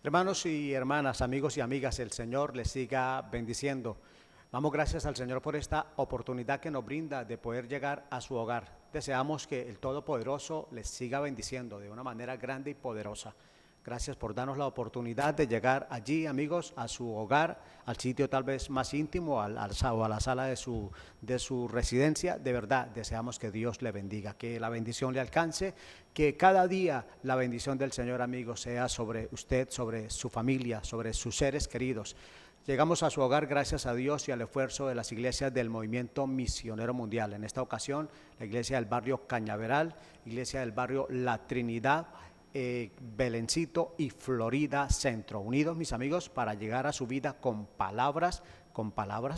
Hermanos y hermanas, amigos y amigas, el Señor les siga bendiciendo. Damos gracias al Señor por esta oportunidad que nos brinda de poder llegar a su hogar. Deseamos que el Todopoderoso les siga bendiciendo de una manera grande y poderosa. Gracias por darnos la oportunidad de llegar allí, amigos, a su hogar, al sitio tal vez más íntimo, o a la sala de su residencia. De verdad, deseamos que Dios le bendiga, que la bendición le alcance, que cada día la bendición del Señor, amigos, sea sobre usted, sobre su familia, sobre sus seres queridos. Llegamos a su hogar gracias a Dios y al esfuerzo de las iglesias del Movimiento Misionero Mundial. En esta ocasión, la iglesia del barrio Cañaveral, iglesia del barrio La Trinidad, Belencito y Florida Centro, unidos, mis amigos, para llegar a su vida con palabras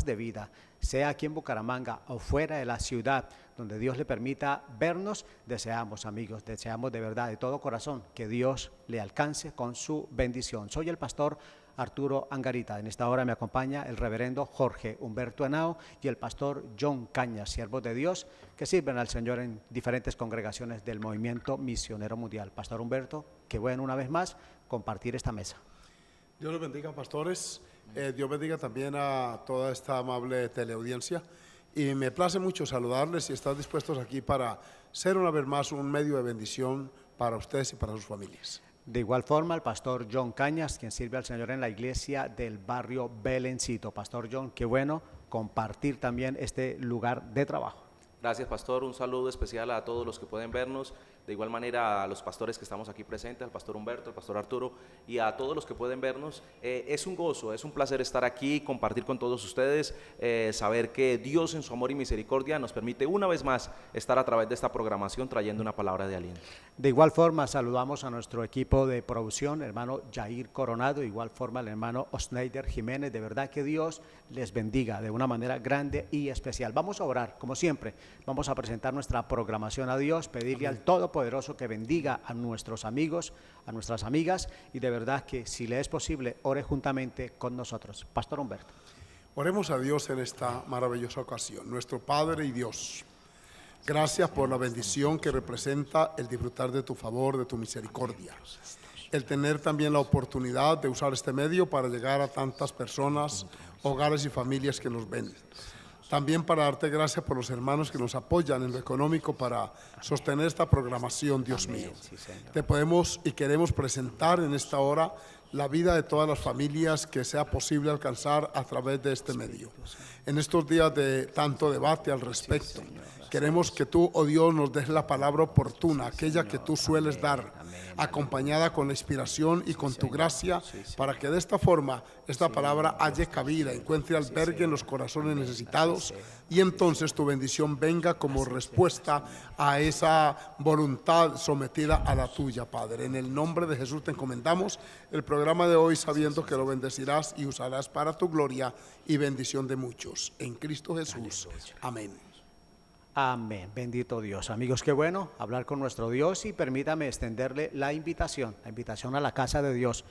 de vida, sea aquí en Bucaramanga o fuera de la ciudad, donde Dios le permita vernos. Deseamos, amigos, deseamos de verdad, de todo corazón, que Dios le alcance con su bendición. Soy el pastor Arturo Angarita. En esta hora me acompaña el reverendo Jorge Humberto Henao y el pastor John Cañas, siervos de Dios que sirven al Señor en diferentes congregaciones del Movimiento Misionero Mundial. Pastor Humberto, qué bueno una vez más compartir esta mesa. Dios los bendiga, pastores. Dios bendiga también a toda esta amable teleaudiencia. Y me place mucho saludarles y estar dispuestos aquí para ser una vez más un medio de bendición para ustedes y para sus familias. De igual forma, el pastor John Cañas, quien sirve al Señor en la iglesia del barrio Belencito. Pastor John, qué bueno compartir también este lugar de trabajo. Gracias, pastor. Un saludo especial a todos los que pueden vernos. De igual manera a los pastores que estamos aquí presentes, al pastor Humberto, al pastor Arturo y a todos los que pueden vernos. Es un gozo, es un placer estar aquí, compartir con todos ustedes, saber que Dios en su amor y misericordia nos permite una vez más estar a través de esta programación trayendo una palabra de aliento. De igual forma saludamos a nuestro equipo de producción, hermano Jair Coronado, de igual forma el hermano Osneider Jiménez. De verdad que Dios les bendiga de una manera grande y especial. Vamos a orar, como siempre, vamos a presentar nuestra programación a Dios, pedirle al Todopoderoso que bendiga a nuestros amigos, a nuestras amigas, y de verdad que si le es posible, ore juntamente con nosotros. Pastor Humberto. Oremos a Dios en esta maravillosa ocasión. Nuestro Padre y Dios, gracias por la bendición que representa el disfrutar de tu favor, de tu misericordia. El tener también la oportunidad de usar este medio para llegar a tantas personas, hogares y familias que nos ven. También para darte gracias por los hermanos que nos apoyan en lo económico para sostener esta programación, Dios mío. Te podemos y queremos presentar en esta hora la vida de todas las familias que sea posible alcanzar a través de este medio. En estos días de tanto debate al respecto, queremos que tú, oh Dios, nos des la palabra oportuna, aquella que tú sueles dar, acompañada con la inspiración y con tu gracia, para que de esta forma esta palabra halle cabida, encuentre albergue en los corazones necesitados, y entonces tu bendición venga como respuesta a esa voluntad sometida a la tuya, Padre. En el nombre de Jesús te encomendamos el programa de hoy, sabiendo que lo bendecirás y usarás para tu gloria y bendición de muchos. En Cristo Jesús. Amén. Amén, bendito Dios. Amigos, qué bueno hablar con nuestro Dios, y permítame extenderle la invitación a la casa de Dios.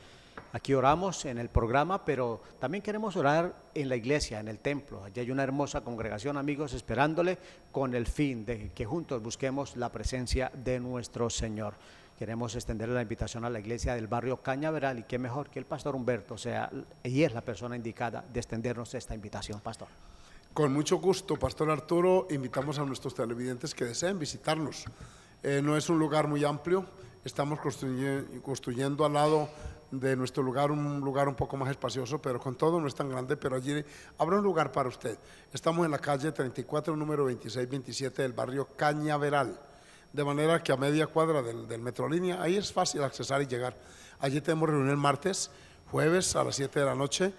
Aquí oramos en el programa, pero también queremos orar en la iglesia, en el templo. Allí hay una hermosa congregación, amigos, esperándole con el fin de que juntos busquemos la presencia de nuestro Señor. Queremos extenderle la invitación a la iglesia del barrio Cañaveral, y qué mejor que el pastor Humberto sea y es la persona indicada de extendernos esta invitación, pastor. Con mucho gusto, Pastor Arturo. Invitamos a nuestros televidentes que deseen visitarnos. No es un lugar muy amplio, estamos construyendo al lado de nuestro lugar un lugar un poco más espacioso, pero con todo no es tan grande, pero allí habrá un lugar para usted. Estamos en la calle 34, número 2627 del barrio Cañaveral, de manera que a media cuadra del Metrolínea, ahí es fácil accesar y llegar. Allí tenemos reunión martes, jueves a las 7 de la noche,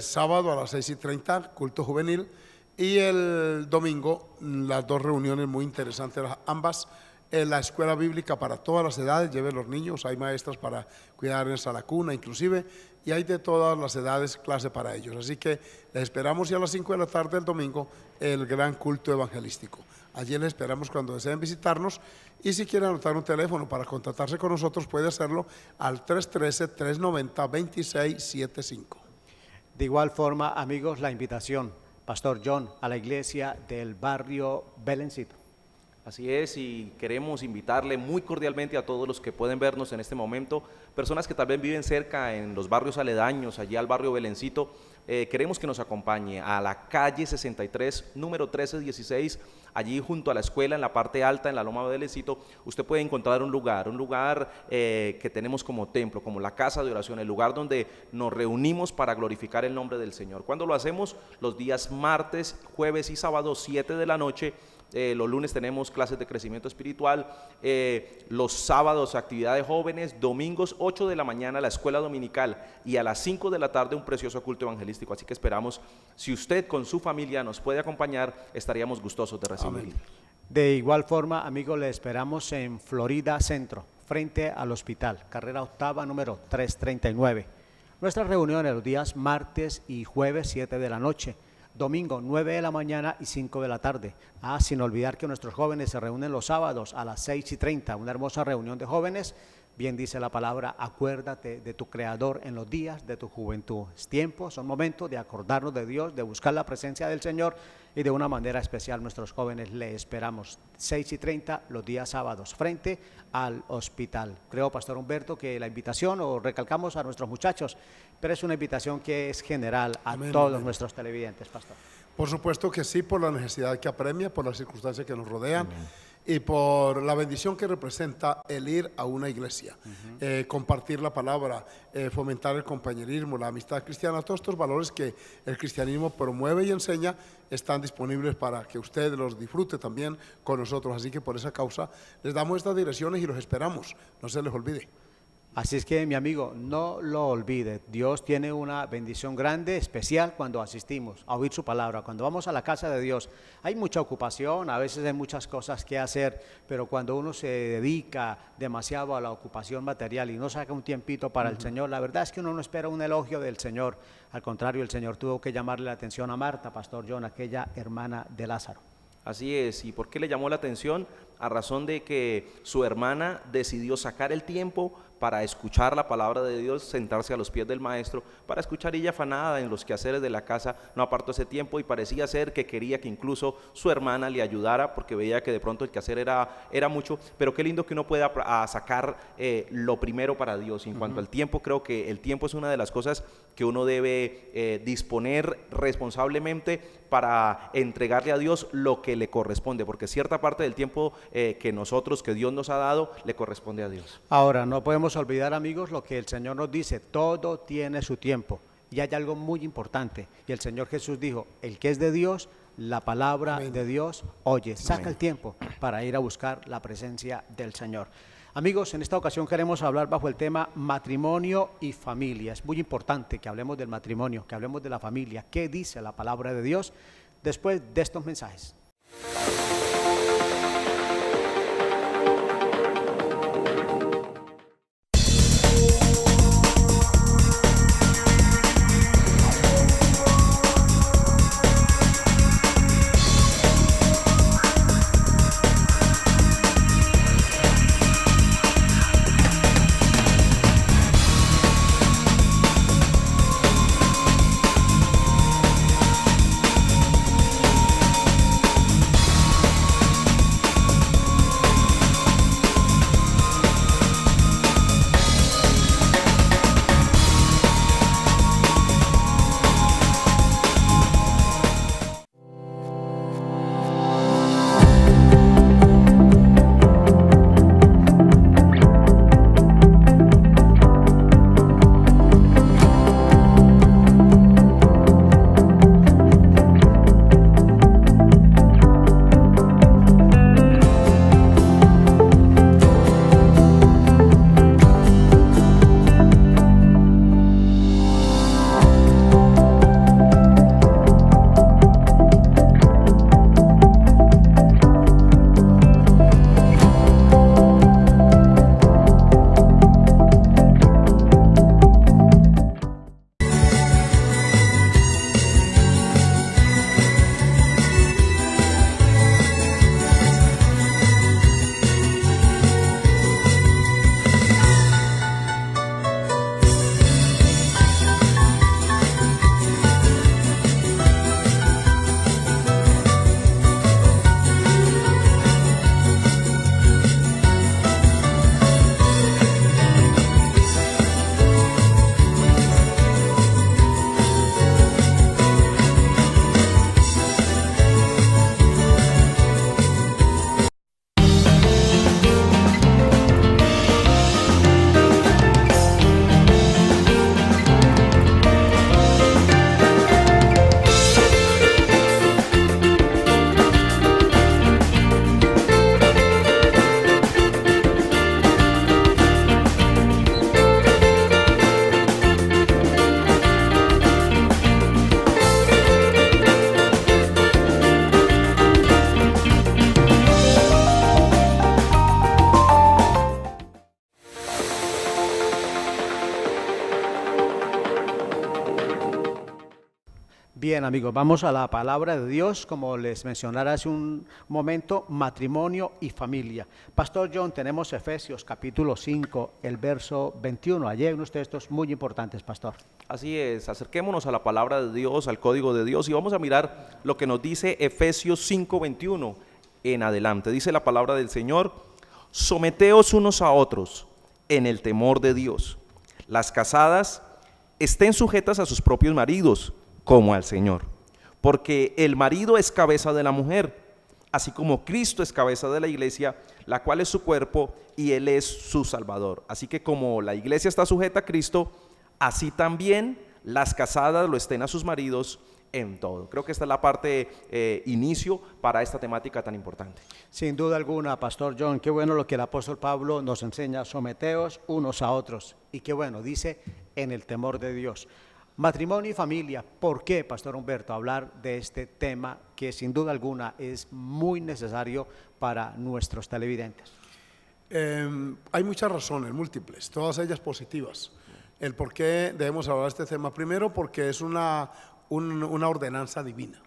sábado a las 6:30, culto juvenil, y el domingo las dos reuniones muy interesantes, ambas en la escuela bíblica para todas las edades. Lleven los niños, hay maestras para cuidar en la cuna inclusive, y hay de todas las edades clase para ellos. Así que les esperamos, y a las 5 de la tarde del domingo el gran culto evangelístico. Allí les esperamos cuando deseen visitarnos, y si quieren anotar un teléfono para contactarse con nosotros puede hacerlo al 313-390-2675. De igual forma, amigos, la invitación, Pastor John, a la iglesia del barrio Belencito. Así es, y queremos invitarle muy cordialmente a todos los que pueden vernos en este momento, personas que tal vez viven cerca en los barrios aledaños, allí al barrio Belencito, queremos que nos acompañe a la calle 63, número 1316, allí junto a la escuela, en la parte alta, en la loma de Belencito, usted puede encontrar un lugar que tenemos como templo, como la casa de oración, el lugar donde nos reunimos para glorificar el nombre del Señor. ¿Cuándo lo hacemos? Los días martes, jueves y sábados, 7 de la noche. Los lunes tenemos clases de crecimiento espiritual, los sábados actividad de jóvenes, domingos 8 de la mañana la escuela dominical y a las 5 de la tarde un precioso culto evangelístico. Así que esperamos, si usted con su familia nos puede acompañar, estaríamos gustosos de recibirle. De igual forma, amigos, le esperamos en Florida Centro, frente al hospital, carrera octava, número 339. Nuestras reuniones los días martes y jueves 7 de la noche. Domingo 9 de la mañana y 5 de la tarde. Sin olvidar que nuestros jóvenes se reúnen los sábados a las 6:30, una hermosa reunión de jóvenes. Bien dice la palabra, acuérdate de tu Creador en los días de tu juventud. Es tiempo, son momentos de acordarnos de Dios, de buscar la presencia del Señor y de una manera especial nuestros jóvenes le esperamos. 6:30 los días sábados, frente al hospital. Creo, Pastor Humberto, que la invitación, o recalcamos a nuestros muchachos, pero es una invitación que es general a todos nuestros televidentes, Pastor. Por supuesto que sí, por la necesidad que apremia, por las circunstancias que nos rodean. Y por la bendición que representa el ir a una iglesia, compartir la palabra, fomentar el compañerismo, la amistad cristiana, todos estos valores que el cristianismo promueve y enseña están disponibles para que usted los disfrute también con nosotros. Así que por esa causa les damos estas direcciones y los esperamos, no se les olvide. Así es que, mi amigo, no lo olvide. Dios tiene una bendición grande, especial cuando asistimos a oír su palabra. Cuando vamos a la casa de Dios, hay mucha ocupación, a veces hay muchas cosas que hacer, pero cuando uno se dedica demasiado a la ocupación material y no saca un tiempito para el Señor, la verdad es que uno no espera un elogio del Señor. Al contrario, el Señor tuvo que llamarle la atención a Marta, Pastor John, aquella hermana de Lázaro. Así es, ¿y por qué le llamó la atención? A razón de que su hermana decidió sacar el tiempo para escuchar la palabra de Dios, sentarse a los pies del maestro, para escuchar, ella afanada en los quehaceres de la casa, no apartó ese tiempo y parecía ser que quería que incluso su hermana le ayudara, porque veía que de pronto el quehacer era mucho, pero qué lindo que uno pueda sacar lo primero para Dios. Y en cuanto al tiempo, creo que el tiempo es una de las cosas que uno debe disponer responsablemente para entregarle a Dios lo que le corresponde, porque cierta parte del tiempo que Dios nos ha dado, le corresponde a Dios. Ahora, no podemos olvidar, amigos, lo que el Señor nos dice, todo tiene su tiempo. Y hay algo muy importante, y el Señor Jesús dijo, el que es de Dios, la palabra de Dios oye. Saca el tiempo para ir a buscar la presencia del Señor. Amigos, en esta ocasión queremos hablar bajo el tema matrimonio y familia. Es muy importante que hablemos del matrimonio, que hablemos de la familia. ¿Qué dice la palabra de Dios después de estos mensajes? Bien, amigos, vamos a la palabra de Dios, como les mencionara hace un momento, matrimonio y familia. Pastor John, tenemos Efesios capítulo 5, el verso 21. Allí hay unos textos muy importantes, pastor. Así es, acerquémonos a la palabra de Dios, al código de Dios, y vamos a mirar lo que nos dice Efesios 5:21 en adelante. Dice la palabra del Señor: someteos unos a otros en el temor de Dios. Las casadas estén sujetas a sus propios maridos, como al Señor, porque el marido es cabeza de la mujer, así como Cristo es cabeza de la iglesia, la cual es su cuerpo y Él es su Salvador. Así que como la iglesia está sujeta a Cristo, así también las casadas lo estén a sus maridos en todo. Creo que esta es la parte inicio para esta temática tan importante. Sin duda alguna, Pastor John, qué bueno lo que el apóstol Pablo nos enseña: someteos unos a otros. Y qué bueno, dice, en el temor de Dios. Matrimonio y familia. ¿Por qué, Pastor Humberto, hablar de este tema que sin duda alguna es muy necesario para nuestros televidentes? Hay muchas razones, múltiples, todas ellas positivas. El por qué debemos hablar de este tema. Primero, porque es una ordenanza divina.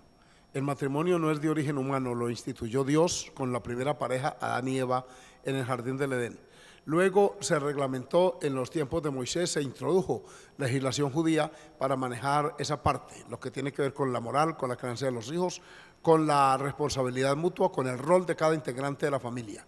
El matrimonio no es de origen humano, lo instituyó Dios con la primera pareja, Adán y Eva, en el jardín del Edén. Luego se reglamentó en los tiempos de Moisés, se introdujo legislación judía para manejar esa parte, lo que tiene que ver con la moral, con la crianza de los hijos, con la responsabilidad mutua, con el rol de cada integrante de la familia.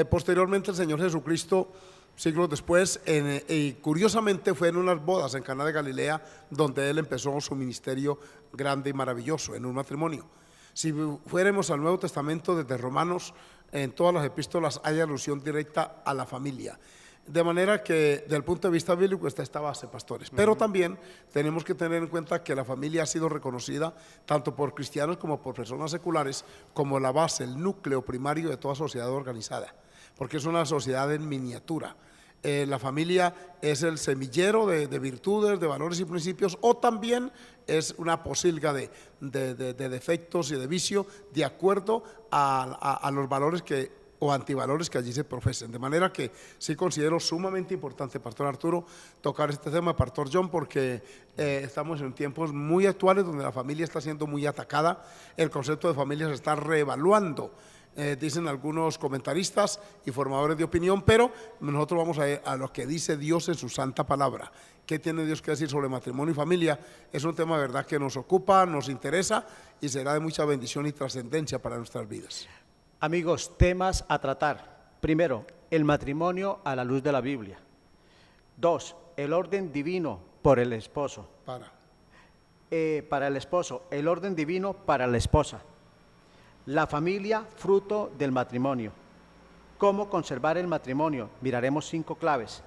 Posteriormente el Señor Jesucristo, siglos después, y curiosamente fue en unas bodas en Caná de Galilea donde Él empezó su ministerio grande y maravilloso, en un matrimonio. Si fuéramos al Nuevo Testamento, desde Romanos, en todas las epístolas hay alusión directa a la familia. De manera que, desde el punto de vista bíblico, está esta base, pastores. Pero también tenemos que tener en cuenta que la familia ha sido reconocida tanto por cristianos como por personas seculares como la base, el núcleo primario de toda sociedad organizada, porque es una sociedad en miniatura. La familia es el semillero de virtudes, de valores y principios, o también es una posilga de defectos y de vicio, de acuerdo a los valores o antivalores que allí se profesen. De manera que sí considero sumamente importante, Pastor Arturo, tocar este tema, Pastor John, porque estamos en tiempos muy actuales donde la familia está siendo muy atacada, el concepto de familia se está reevaluando. Dicen algunos comentaristas y formadores de opinión, pero nosotros vamos a lo que dice Dios en su santa palabra. ¿Qué tiene Dios que decir sobre matrimonio y familia? Es un tema de verdad que nos ocupa, nos interesa y será de mucha bendición y trascendencia para nuestras vidas. Amigos, temas a tratar. Primero, el matrimonio a la luz de la Biblia. 2, el orden divino por el esposo. Para el esposo, el orden divino para la esposa. La familia, fruto del matrimonio. ¿Cómo conservar el matrimonio? Miraremos 5 claves.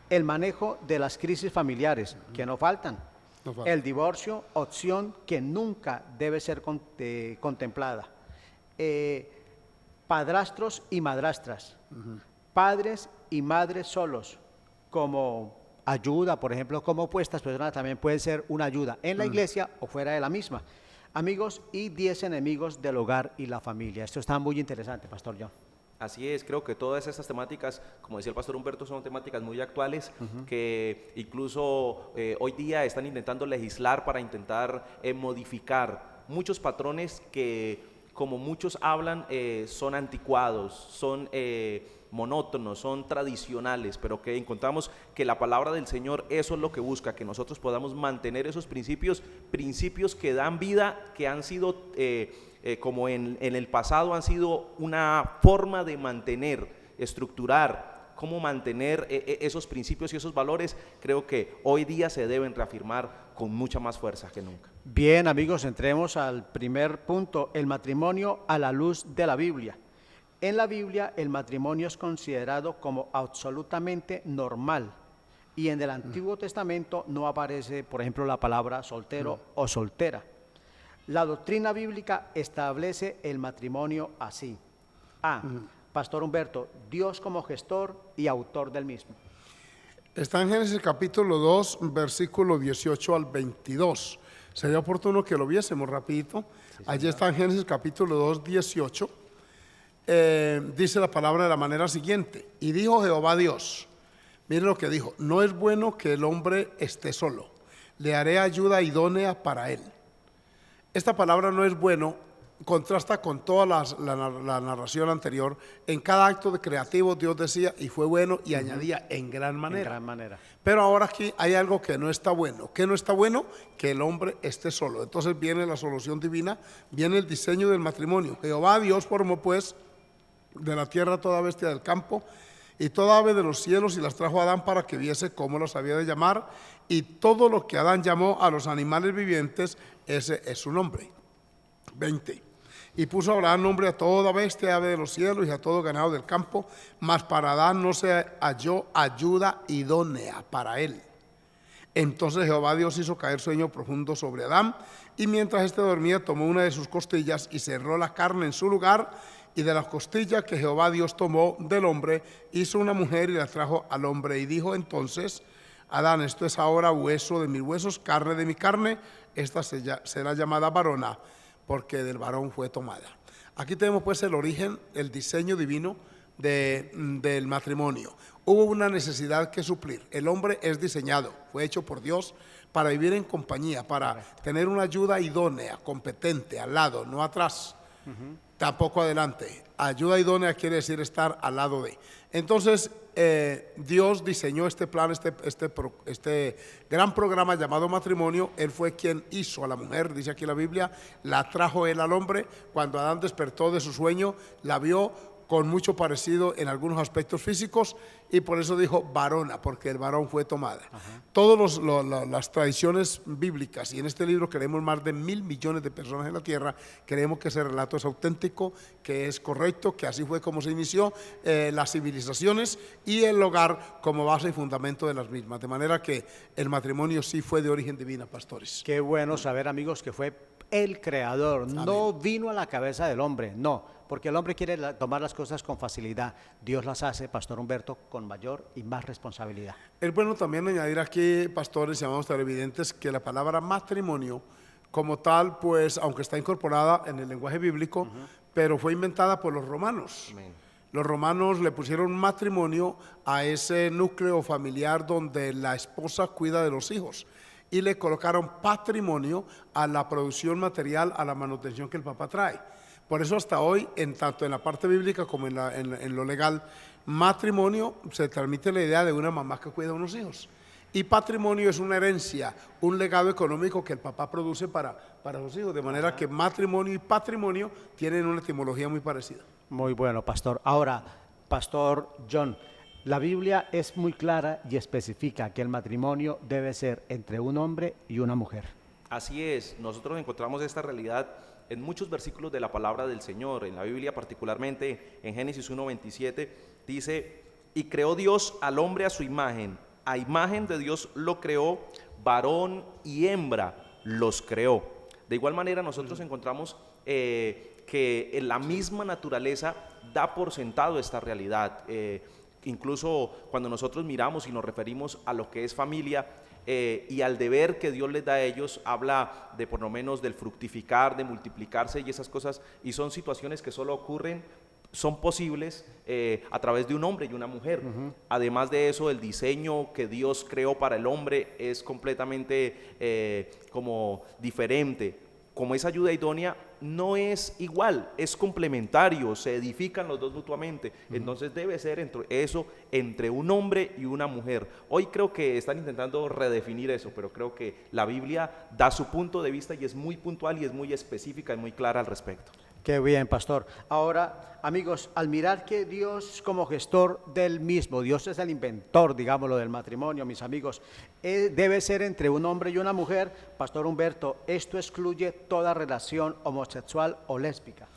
El manejo de las crisis familiares, que no faltan. El divorcio, opción que nunca debe ser contemplada. Padrastros y madrastras. Padres y madres solos, como ayuda, por ejemplo, como estas personas también pueden ser una ayuda en la iglesia o fuera de la misma. Amigos, y 10 enemigos del hogar y la familia. Esto está muy interesante, Pastor John. Así es, creo que todas estas temáticas, como decía el Pastor Humberto, son temáticas muy actuales que incluso hoy día están intentando legislar para intentar modificar muchos patrones que, como muchos hablan, son anticuados, son monótonos, son tradicionales, pero que encontramos que la palabra del Señor eso es lo que busca, que nosotros podamos mantener esos principios que dan vida, que han sido, como en el pasado han sido una forma de mantener, estructurar, cómo mantener esos principios y esos valores. Creo que hoy día se deben reafirmar con mucha más fuerza que nunca. Bien, amigos, entremos al primer punto, el matrimonio a la luz de la Biblia. En la Biblia el matrimonio es considerado como absolutamente normal y en el Antiguo Testamento no aparece, por ejemplo, la palabra soltero o soltera. La doctrina bíblica establece el matrimonio así. Pastor Humberto, Dios como gestor y autor del mismo. Está en Génesis capítulo 2, versículo 18 al 22. Sería oportuno que lo viésemos rapidito. Sí, allí está en Génesis capítulo 2, 18. Dice la palabra de la manera siguiente: y dijo Jehová Dios, miren lo que dijo, no es bueno que el hombre esté solo, le haré ayuda idónea para él. Esta palabra no es bueno, contrasta con toda la narración anterior. En cada acto de creativo Dios decía, y fue bueno, y añadía, en gran En manera. gran manera. Pero ahora aquí hay algo que no está bueno. ¿Qué no está bueno? Que el hombre esté solo. Entonces viene la solución divina, viene el diseño del matrimonio. Jehová Dios formó pues de la tierra toda bestia del campo y toda ave de los cielos, y las trajo a Adán para que viese cómo las había de llamar, y todo lo que Adán llamó a los animales vivientes, ese es su nombre. 20. Y puso Abraham nombre a toda bestia, ave de los cielos y a todo ganado del campo, mas para Adán no se halló ayuda idónea para él. Entonces Jehová Dios hizo caer sueño profundo sobre Adán, y mientras éste dormía tomó una de sus costillas y cerró la carne en su lugar, y de las costillas que Jehová Dios tomó del hombre, hizo una mujer y la trajo al hombre. Y dijo entonces Adán, esto es ahora hueso de mis huesos, carne de mi carne, esta será llamada varona, porque del varón fue tomada. Aquí tenemos pues el origen, el diseño divino del matrimonio. Hubo una necesidad que suplir. El hombre es diseñado, fue hecho por Dios para vivir en compañía, para tener una ayuda idónea, competente, al lado, no atrás, tampoco adelante. Ayuda idónea quiere decir estar al lado de. Entonces, Dios diseñó este plan, este gran programa llamado matrimonio. Él fue quien hizo a la mujer, dice aquí la Biblia, la trajo él al hombre. Cuando Adán despertó de su sueño, la vio con mucho parecido en algunos aspectos físicos, y por eso dijo varona, porque el varón fue tomada. Todas las tradiciones bíblicas, y en este libro creemos más de 1.000 millones de personas en la tierra, creemos que ese relato es auténtico, que es correcto, que así fue como se inició las civilizaciones y el hogar como base y fundamento de las mismas. De manera que el matrimonio sí fue de origen divino, pastores. Qué bueno saber, amigos, que fue el creador. Amén. No vino a la cabeza del hombre, no, porque el hombre quiere tomar las cosas con facilidad. Dios las hace, Pastor Humberto, con mayor y más responsabilidad. Es bueno también añadir aquí, pastores y amados televidentes, que la palabra matrimonio como tal, pues aunque está incorporada en el lenguaje bíblico, pero fue inventada por los romanos. Amén. Los romanos le pusieron matrimonio a ese núcleo familiar donde la esposa cuida de los hijos, y le colocaron patrimonio a la producción material, a la manutención que el papá trae. Por eso hasta hoy, tanto en la parte bíblica como en lo legal, matrimonio se transmite la idea de una mamá que cuida a unos hijos. Y patrimonio es una herencia, un legado económico que el papá produce para sus hijos. De manera que matrimonio y patrimonio tienen una etimología muy parecida. Muy bueno, Pastor. Ahora, Pastor John, la Biblia es muy clara y especifica que el matrimonio debe ser entre un hombre y una mujer. Así es, nosotros encontramos esta realidad en muchos versículos de la palabra del Señor. En la Biblia, particularmente en Génesis 1:27, dice: y creó Dios al hombre a su imagen, a imagen de Dios lo creó, varón y hembra los creó. De igual manera nosotros encontramos que en la misma naturaleza da por sentado esta realidad. Incluso cuando nosotros miramos y nos referimos a lo que es familia, y al deber que Dios les da a ellos, habla de por lo menos del fructificar, de multiplicarse y esas cosas, y son situaciones que solo ocurren, son posibles a través de un hombre y una mujer. Además de eso, el diseño que Dios creó para el hombre es completamente como diferente. Como esa ayuda idónea no es igual, es complementario, se edifican los dos mutuamente. Entonces debe ser entre un hombre y una mujer. Hoy creo que están intentando redefinir eso, pero creo que la Biblia da su punto de vista y es muy puntual y es muy específica y muy clara al respecto. Qué bien, Pastor. Ahora, amigos, al mirar que Dios como gestor del mismo, Dios es el inventor, digámoslo, del matrimonio, mis amigos, debe ser entre un hombre y una mujer. Pastor Humberto, ¿esto excluye toda relación homosexual o lésbica?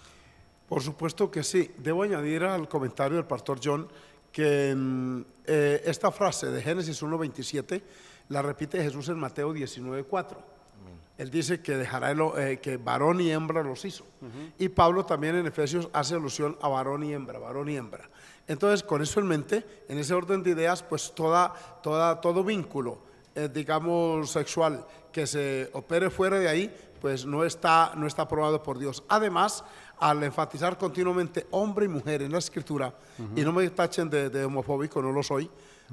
Por supuesto que sí. Debo añadir al comentario del pastor John que esta frase de Génesis 1:27 la repite Jesús en Mateo 19:4. Él dice que dejará que varón y hembra los hizo. Y Pablo también en Efesios hace alusión a varón y hembra, varón y hembra. Entonces, con eso en mente, en ese orden de ideas, pues todo vínculo, digamos, sexual que se opere fuera de ahí, pues no está aprobado por Dios. Además, al enfatizar continuamente hombre y mujer en la Escritura, y no me tachen de homofóbico, no lo soy,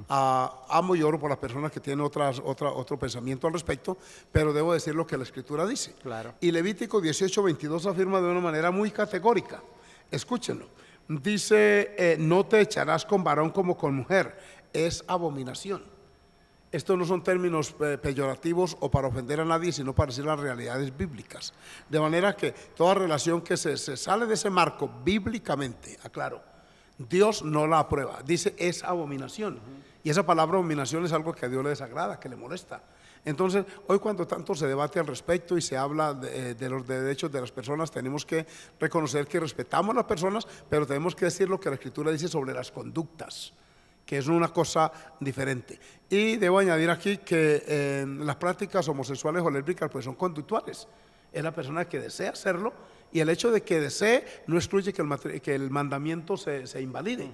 Amo y oro por las personas que tienen otro pensamiento al respecto, pero debo decir lo que la Escritura dice. Claro. Y Levítico 18:22 afirma de una manera muy categórica. Escúchenlo. Dice, no te echarás con varón como con mujer. Es abominación. Estos no son términos peyorativos o para ofender a nadie, sino para decir las realidades bíblicas. De manera que toda relación que se sale de ese marco bíblicamente, aclaro, Dios no la aprueba. Dice, es abominación. Y esa palabra abominación es algo que a Dios le desagrada, que le molesta. Entonces, hoy cuando tanto se debate al respecto y se habla de los derechos de las personas, tenemos que reconocer que respetamos a las personas, pero tenemos que decir lo que la Escritura dice sobre las conductas, que es una cosa diferente. Y debo añadir aquí que las prácticas homosexuales o lésbicas pues son conductuales. Es la persona que desea hacerlo, y el hecho de que desee no excluye que el mandamiento se invalide.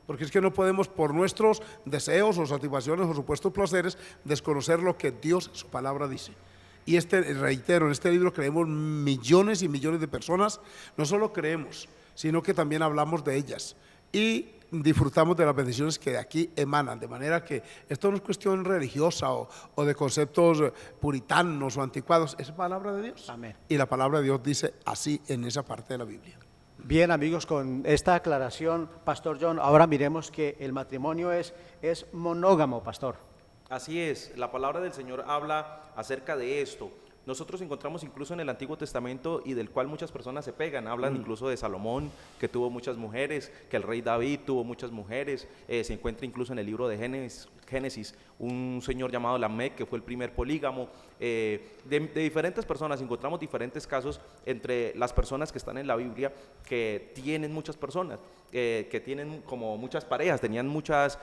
Porque es que no podemos, por nuestros deseos o satisfacciones o supuestos placeres, desconocer lo que Dios en su palabra dice. Y reitero, en este libro creemos millones y millones de personas. No solo creemos, sino que también hablamos de ellas y disfrutamos de las bendiciones que de aquí emanan. De manera que esto no es cuestión religiosa o de conceptos puritanos o anticuados, es palabra de Dios. Amén. Y la palabra de Dios dice así en esa parte de la Biblia. Bien, amigos, con esta aclaración, Pastor John, ahora miremos que el matrimonio es monógamo, pastor. Así es, la palabra del Señor habla acerca de esto. Nosotros encontramos incluso en el Antiguo Testamento, y del cual muchas personas se pegan, hablan incluso de Salomón, que tuvo muchas mujeres, que el rey David tuvo muchas mujeres. Se encuentra incluso en el libro de Génesis un señor llamado Lamec, que fue el primer polígamo. De diferentes personas encontramos diferentes casos entre las personas que están en la Biblia, que tienen muchas personas, que tienen como muchas parejas, tenían muchas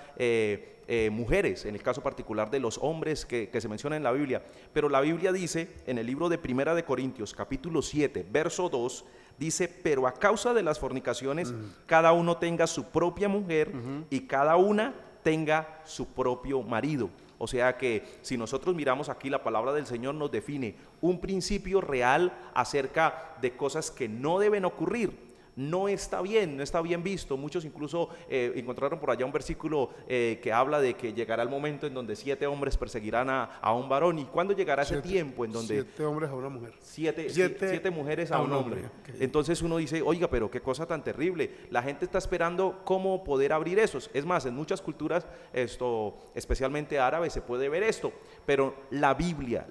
mujeres, en el caso particular de los hombres que se menciona en la Biblia. Pero la Biblia dice en el libro de Primera de Corintios, capítulo 7, verso 2, dice, pero a causa de las fornicaciones, cada uno tenga su propia mujer y cada una tenga su propio marido. O sea que si nosotros miramos aquí, la palabra del Señor nos define un principio real acerca de cosas que no deben ocurrir. No está bien visto. Muchos incluso encontraron por allá un versículo que habla de que llegará el momento en donde 7 hombres perseguirán a un varón. ¿Y cuándo llegará ese tiempo en donde 7 hombres a una mujer? 7 mujeres a un hombre? Okay. Entonces uno dice, oiga, pero qué cosa tan terrible. La gente está esperando cómo poder abrir esos. Es más, en muchas culturas, especialmente árabes, se puede ver esto. Pero la Biblia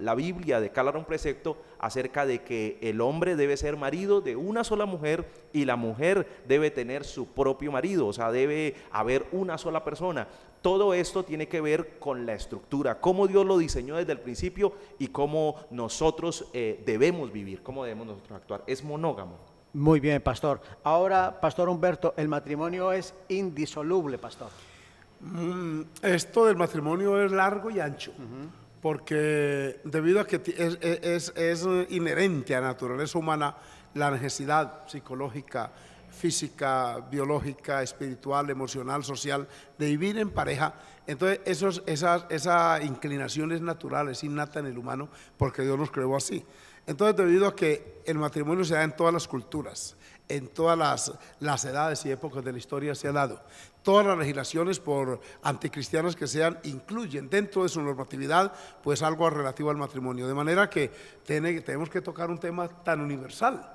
declara un precepto acerca de que el hombre debe ser marido de una sola mujer y la mujer debe tener su propio marido. O sea, debe haber una sola persona. Todo esto tiene que ver con la estructura, cómo Dios lo diseñó desde el principio y cómo nosotros debemos vivir, cómo debemos nosotros actuar. Es monógamo. Muy bien, pastor. Ahora, pastor Humberto, el matrimonio es indisoluble, pastor. Esto del matrimonio es largo y ancho, porque debido a que es inherente a la naturaleza humana la necesidad psicológica, física, biológica, espiritual, emocional, social, de vivir en pareja. Entonces esa inclinación es natural, es innata en el humano, porque Dios nos creó así. Entonces, debido a que el matrimonio se da en todas las culturas, en todas las edades y épocas de la historia se ha dado, todas las legislaciones por anticristianas que sean, incluyen dentro de su normatividad pues algo relativo al matrimonio, de manera que tenemos que tocar un tema tan universal,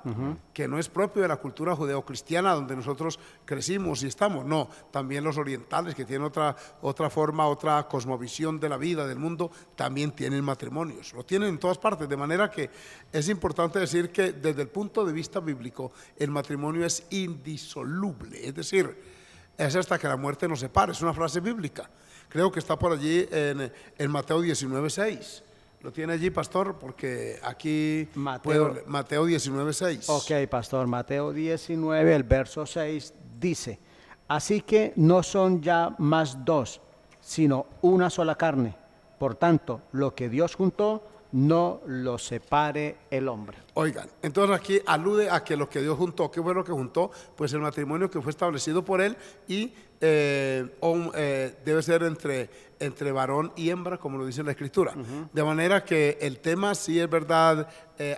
que no es propio de la cultura judeocristiana donde nosotros crecimos y estamos, no, también los orientales que tienen otra forma, otra cosmovisión de la vida, del mundo, también tienen matrimonios, lo tienen en todas partes, de manera que es importante decir que desde el punto de vista bíblico el matrimonio es indisoluble, es decir, es hasta que la muerte nos separe, es una frase bíblica. Creo que está por allí en Mateo 19:6. ¿Lo tiene allí, pastor? Porque aquí Mateo 19:6. Ok, pastor, Mateo 19, el verso 6 dice, así que no son ya más dos, sino una sola carne. Por tanto, lo que Dios juntó, no los separe el hombre. Oigan, entonces aquí alude a que lo que Dios juntó, ¿qué fue lo que juntó? Pues el matrimonio que fue establecido por Él y debe ser entre varón y hembra, como lo dice la Escritura. De manera que el tema sí es verdad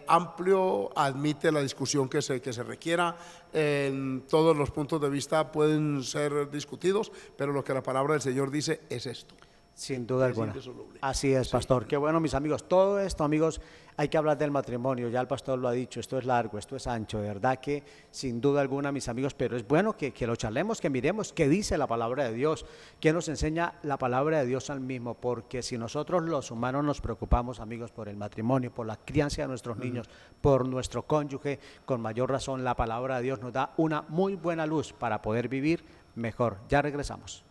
amplio, admite la discusión que se requiera, todos los puntos de vista pueden ser discutidos, pero lo que la palabra del Señor dice es esto. Sin duda Es alguna. indisoluble. Así es, pastor. Qué bueno, mis amigos. Todo esto, amigos, hay que hablar del matrimonio. Ya el pastor lo ha dicho, esto es largo, esto es ancho. De verdad que, sin duda alguna, mis amigos, pero es bueno que lo charlemos, que miremos qué dice la palabra de Dios, qué nos enseña la palabra de Dios al mismo. Porque si nosotros los humanos nos preocupamos, amigos, por el matrimonio, por la crianza de nuestros niños, por nuestro cónyuge, con mayor razón la palabra de Dios nos da una muy buena luz para poder vivir mejor. Ya regresamos.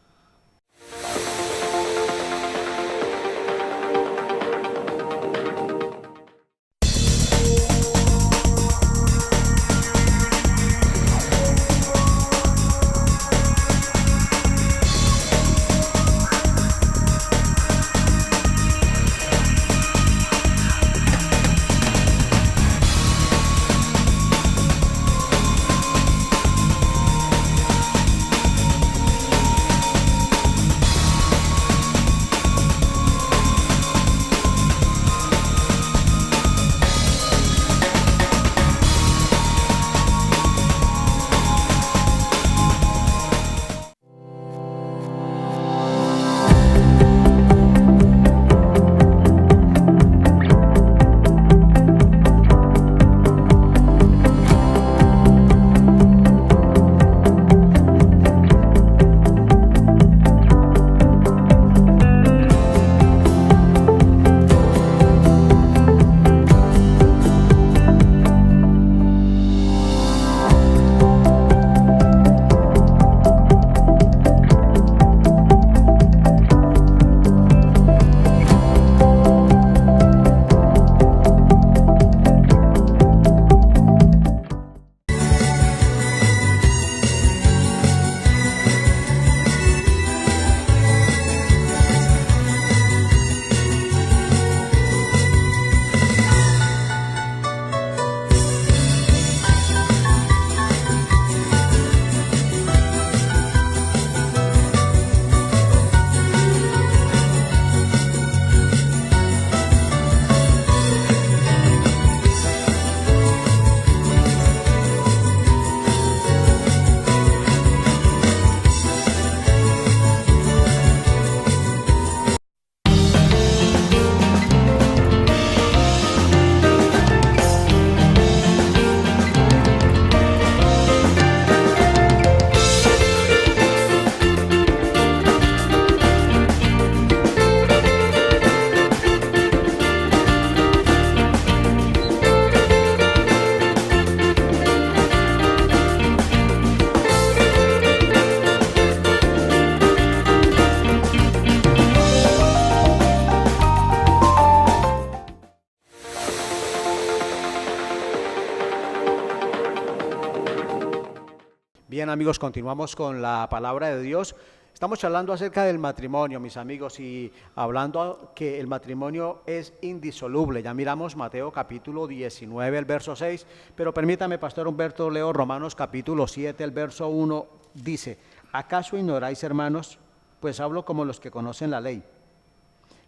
Bien, amigos, continuamos con la palabra de Dios. Estamos charlando acerca del matrimonio, mis amigos, y hablando que el matrimonio es indisoluble. Ya miramos Mateo capítulo 19, el verso 6, pero permítame, Pastor Humberto, leo Romanos capítulo 7, el verso 1, dice: ¿acaso ignoráis, hermanos? Pues hablo como los que conocen la ley,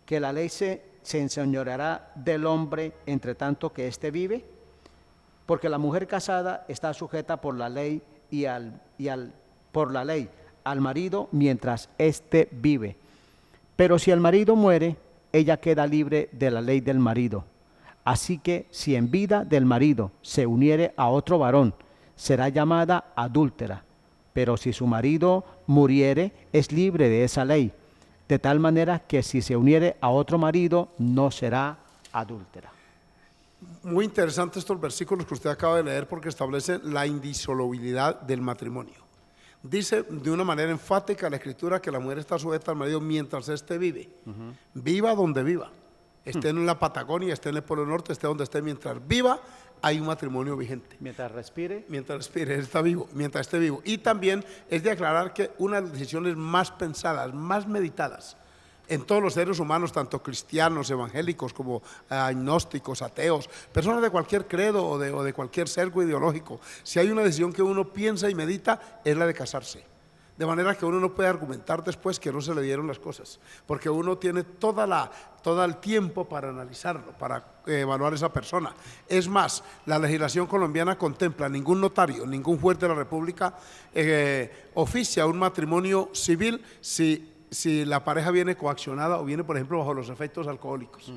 que la ley se enseñoreará del hombre entre tanto que éste vive, porque la mujer casada está sujeta por la ley por la ley al marido mientras éste vive. Pero si el marido muere, ella queda libre de la ley del marido. Así que si en vida del marido se uniere a otro varón, será llamada adúltera. Pero si su marido muriere, es libre de esa ley. De tal manera que si se uniere a otro marido, no será adúltera. Muy interesante estos versículos que usted acaba de leer porque establecen la indisolubilidad del matrimonio. Dice de una manera enfática la Escritura que la mujer está sujeta al marido mientras éste vive. Viva donde viva. Esté en la Patagonia, esté en el Polo Norte, esté donde esté, mientras viva, hay un matrimonio vigente. Mientras respire. Mientras respire, él está vivo, mientras esté vivo. Y también es de aclarar que una de las decisiones más pensadas, más meditadas, en todos los seres humanos, tanto cristianos, evangélicos, como agnósticos, ateos, personas de cualquier credo o de cualquier cerco ideológico. Si hay una decisión que uno piensa y medita, es la de casarse. De manera que uno no puede argumentar después que no se le dieron las cosas, porque uno tiene todo el tiempo para analizarlo, para evaluar esa persona. Es más, la legislación colombiana contempla ningún notario, ningún juez de la República oficia un matrimonio civil si la pareja viene coaccionada o viene, por ejemplo, bajo los efectos alcohólicos.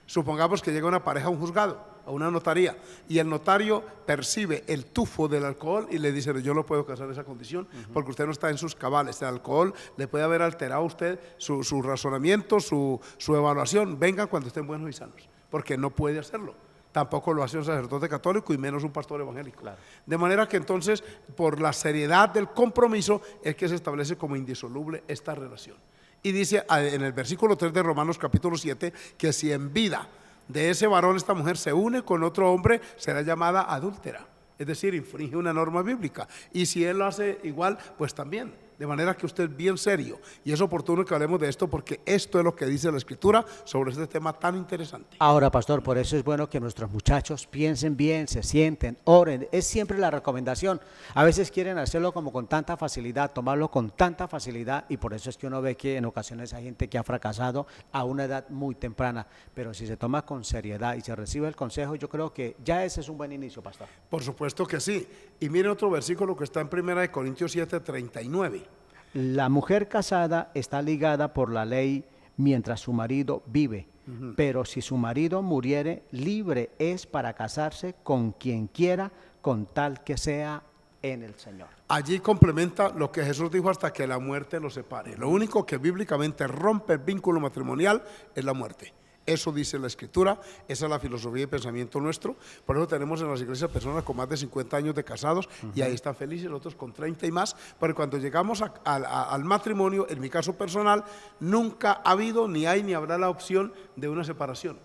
Supongamos que llega una pareja a un juzgado, a una notaría, y el notario percibe el tufo del alcohol y le dice: yo no puedo casar en esa condición porque usted no está en sus cabales. El alcohol le puede haber alterado a usted su razonamiento, su evaluación. Venga cuando estén buenos y sanos, porque no puede hacerlo. Tampoco lo hace un sacerdote católico y menos un pastor evangélico. Claro. De manera que entonces, por la seriedad del compromiso, es que se establece como indisoluble esta relación. Y dice en el versículo 3 de Romanos capítulo 7 que si en vida de ese varón esta mujer se une con otro hombre, será llamada adúltera, es decir, infringe una norma bíblica. Y si él lo hace igual, pues también. De manera que usted es bien serio, y es oportuno que hablemos de esto, porque esto es lo que dice la Escritura sobre este tema tan interesante. Ahora, pastor, por eso es bueno que nuestros muchachos piensen bien, se sienten, oren. Es siempre la recomendación. A veces quieren hacerlo como con tanta facilidad, tomarlo con tanta facilidad, y por eso es que uno ve que en ocasiones hay gente que ha fracasado a una edad muy temprana. Pero si se toma con seriedad y se recibe el consejo, yo creo que ya ese es un buen inicio, pastor. Por supuesto que sí. Y mire otro versículo que está en 1 Corintios 7:39. La mujer casada está ligada por la ley mientras su marido vive, pero si su marido muriere, libre es para casarse con quien quiera, con tal que sea en el Señor. Allí complementa lo que Jesús dijo: hasta que la muerte los separe. Lo único que bíblicamente rompe el vínculo matrimonial es la muerte. Eso dice la Escritura, esa es la filosofía y pensamiento nuestro. Por eso tenemos en las iglesias personas con más de 50 años de casados y ahí están felices, otros con 30 y más. Pero cuando llegamos al matrimonio, en mi caso personal, nunca ha habido, ni hay, ni habrá la opción de una separación.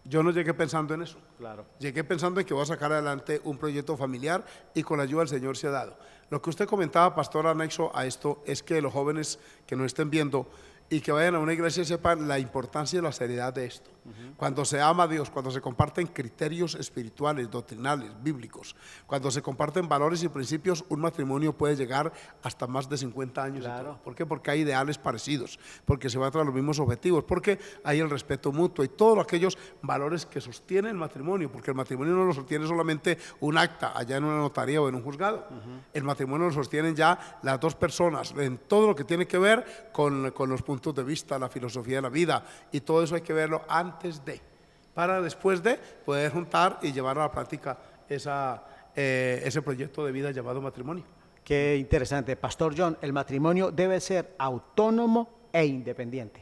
Yo no llegué pensando en eso. Claro. Llegué pensando en que voy a sacar adelante un proyecto familiar y con la ayuda del Señor se ha dado. Lo que usted comentaba, pastor, anexo a esto, es que los jóvenes que nos estén viendo y que vayan a una iglesia sepan la importancia y la seriedad de esto. Cuando se ama a Dios, cuando se comparten criterios espirituales, doctrinales, bíblicos, cuando se comparten valores y principios, un matrimonio puede llegar hasta más de 50 años. Claro. ¿Por qué? Porque hay ideales parecidos, porque se va tras los mismos objetivos, porque hay el respeto mutuo y todos aquellos valores que sostienen el matrimonio, porque el matrimonio no lo sostiene solamente un acta allá en una notaría o en un juzgado. El matrimonio lo sostienen ya las dos personas en todo lo que tiene que ver con los puntos de vista, la filosofía de la vida, y todo eso hay que verlo antes de, para después de poder juntar y llevar a la práctica ese proyecto de vida llamado matrimonio. Qué interesante. Pastor John, el matrimonio debe ser autónomo e independiente.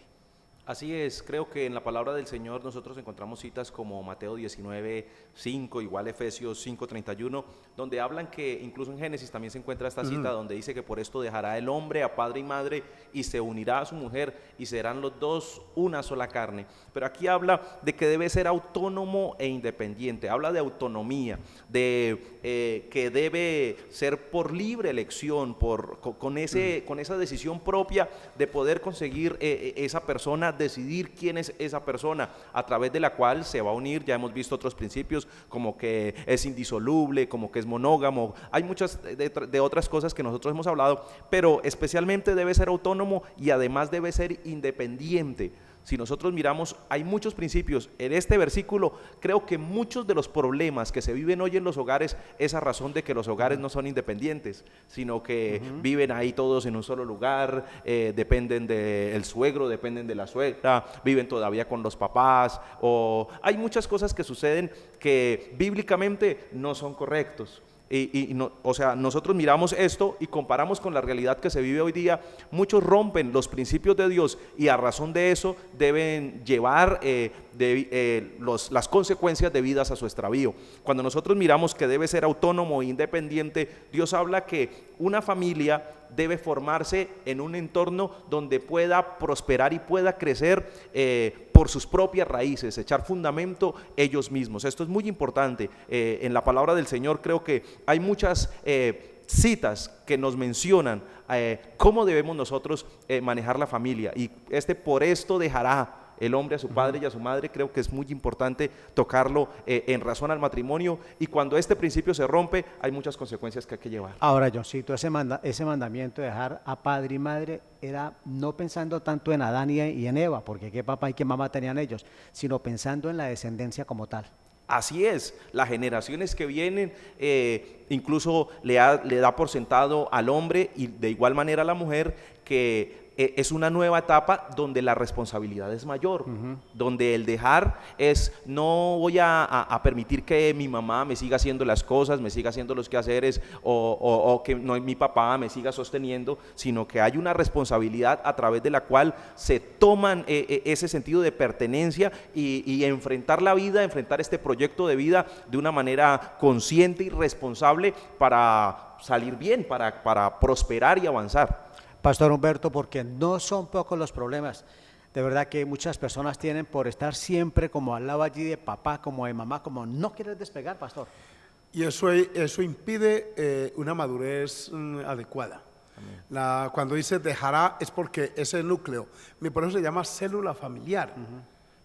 Así es, creo que en la palabra del Señor nosotros encontramos citas como Mateo 19:5, igual Efesios 5:31, donde hablan que incluso en Génesis también se encuentra esta cita donde dice que por esto dejará el hombre a padre y madre y se unirá a su mujer y serán los dos una sola carne. Pero aquí habla de que debe ser autónomo e independiente, habla de autonomía, de que debe ser por libre elección, con esa decisión propia de poder conseguir esa persona, decidir quién es esa persona a través de la cual se va a unir. Ya hemos visto otros principios como que es indisoluble, como que es monógamo, hay muchas de otras cosas que nosotros hemos hablado, pero especialmente debe ser autónomo y además debe ser independiente. Si nosotros miramos, hay muchos principios. En este versículo creo que muchos de los problemas que se viven hoy en los hogares es a razón de que los hogares no son independientes, sino que viven ahí todos en un solo lugar, dependen del suegro, dependen de la suegra, viven todavía con los papás, o hay muchas cosas que suceden que bíblicamente no son correctos. O sea, nosotros miramos esto y comparamos con la realidad que se vive hoy día. Muchos rompen los principios de Dios y a razón de eso deben llevar las consecuencias debidas a su extravío. Cuando nosotros miramos que debe ser autónomo e independiente, Dios habla que una familia debe formarse en un entorno donde pueda prosperar y pueda crecer por sus propias raíces, echar fundamento ellos mismos. Esto es muy importante. En la palabra del Señor creo que hay muchas citas que nos mencionan cómo debemos nosotros manejar la familia. Y por esto dejará el hombre a su padre y a su madre. Creo que es muy importante tocarlo en razón al matrimonio, y cuando este principio se rompe hay muchas consecuencias que hay que llevar. Ahora, Johncito, ese mandamiento de dejar a padre y madre era no pensando tanto en Adán y en Eva, porque qué papá y qué mamá tenían ellos, sino pensando en la descendencia como tal. Así es, las generaciones que vienen incluso le da por sentado al hombre y de igual manera a la mujer que es una nueva etapa donde la responsabilidad es mayor, donde el dejar es: no voy a permitir que mi mamá me siga haciendo las cosas, me siga haciendo los quehaceres, o que no, mi papá me siga sosteniendo, sino que hay una responsabilidad a través de la cual se toman ese sentido de pertenencia y enfrentar la vida, enfrentar este proyecto de vida de una manera consciente y responsable para salir bien, para prosperar y avanzar. Pastor Humberto, porque no son pocos los problemas. De verdad que muchas personas tienen por estar siempre como al lado allí de papá, como de mamá, como no quieres despegar, pastor. Y eso impide una madurez adecuada. Cuando dice dejará es porque ese núcleo, por eso se llama célula familiar,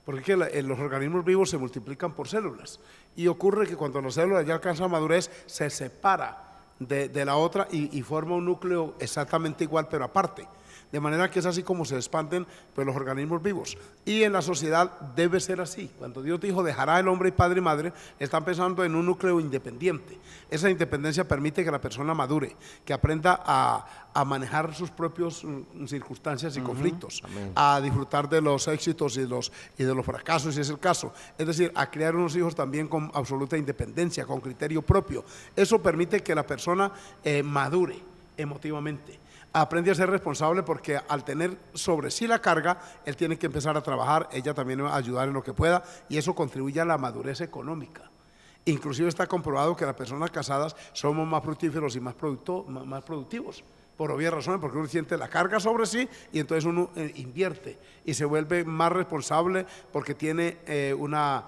porque los organismos vivos se multiplican por células, y ocurre que cuando las células ya alcanzan madurez se separa de la otra y forma un núcleo exactamente igual pero aparte, de manera que es así como se expanden pues, los organismos vivos. Y en la sociedad debe ser así. Cuando Dios dijo dejará el hombre y padre y madre, están pensando en un núcleo independiente. Esa independencia permite que la persona madure, que aprenda a manejar sus propias circunstancias y conflictos, a disfrutar de los éxitos y de los fracasos, si es el caso. Es decir, a criar unos hijos también con absoluta independencia, con criterio propio. Eso permite que la persona madure emotivamente. Aprende a ser responsable, porque al tener sobre sí la carga, él tiene que empezar a trabajar, ella también va a ayudar en lo que pueda, y eso contribuye a la madurez económica. Inclusive está comprobado que las personas casadas somos más fructíferos y más productivos, por obvias razones, porque uno siente la carga sobre sí y entonces uno invierte y se vuelve más responsable porque tiene una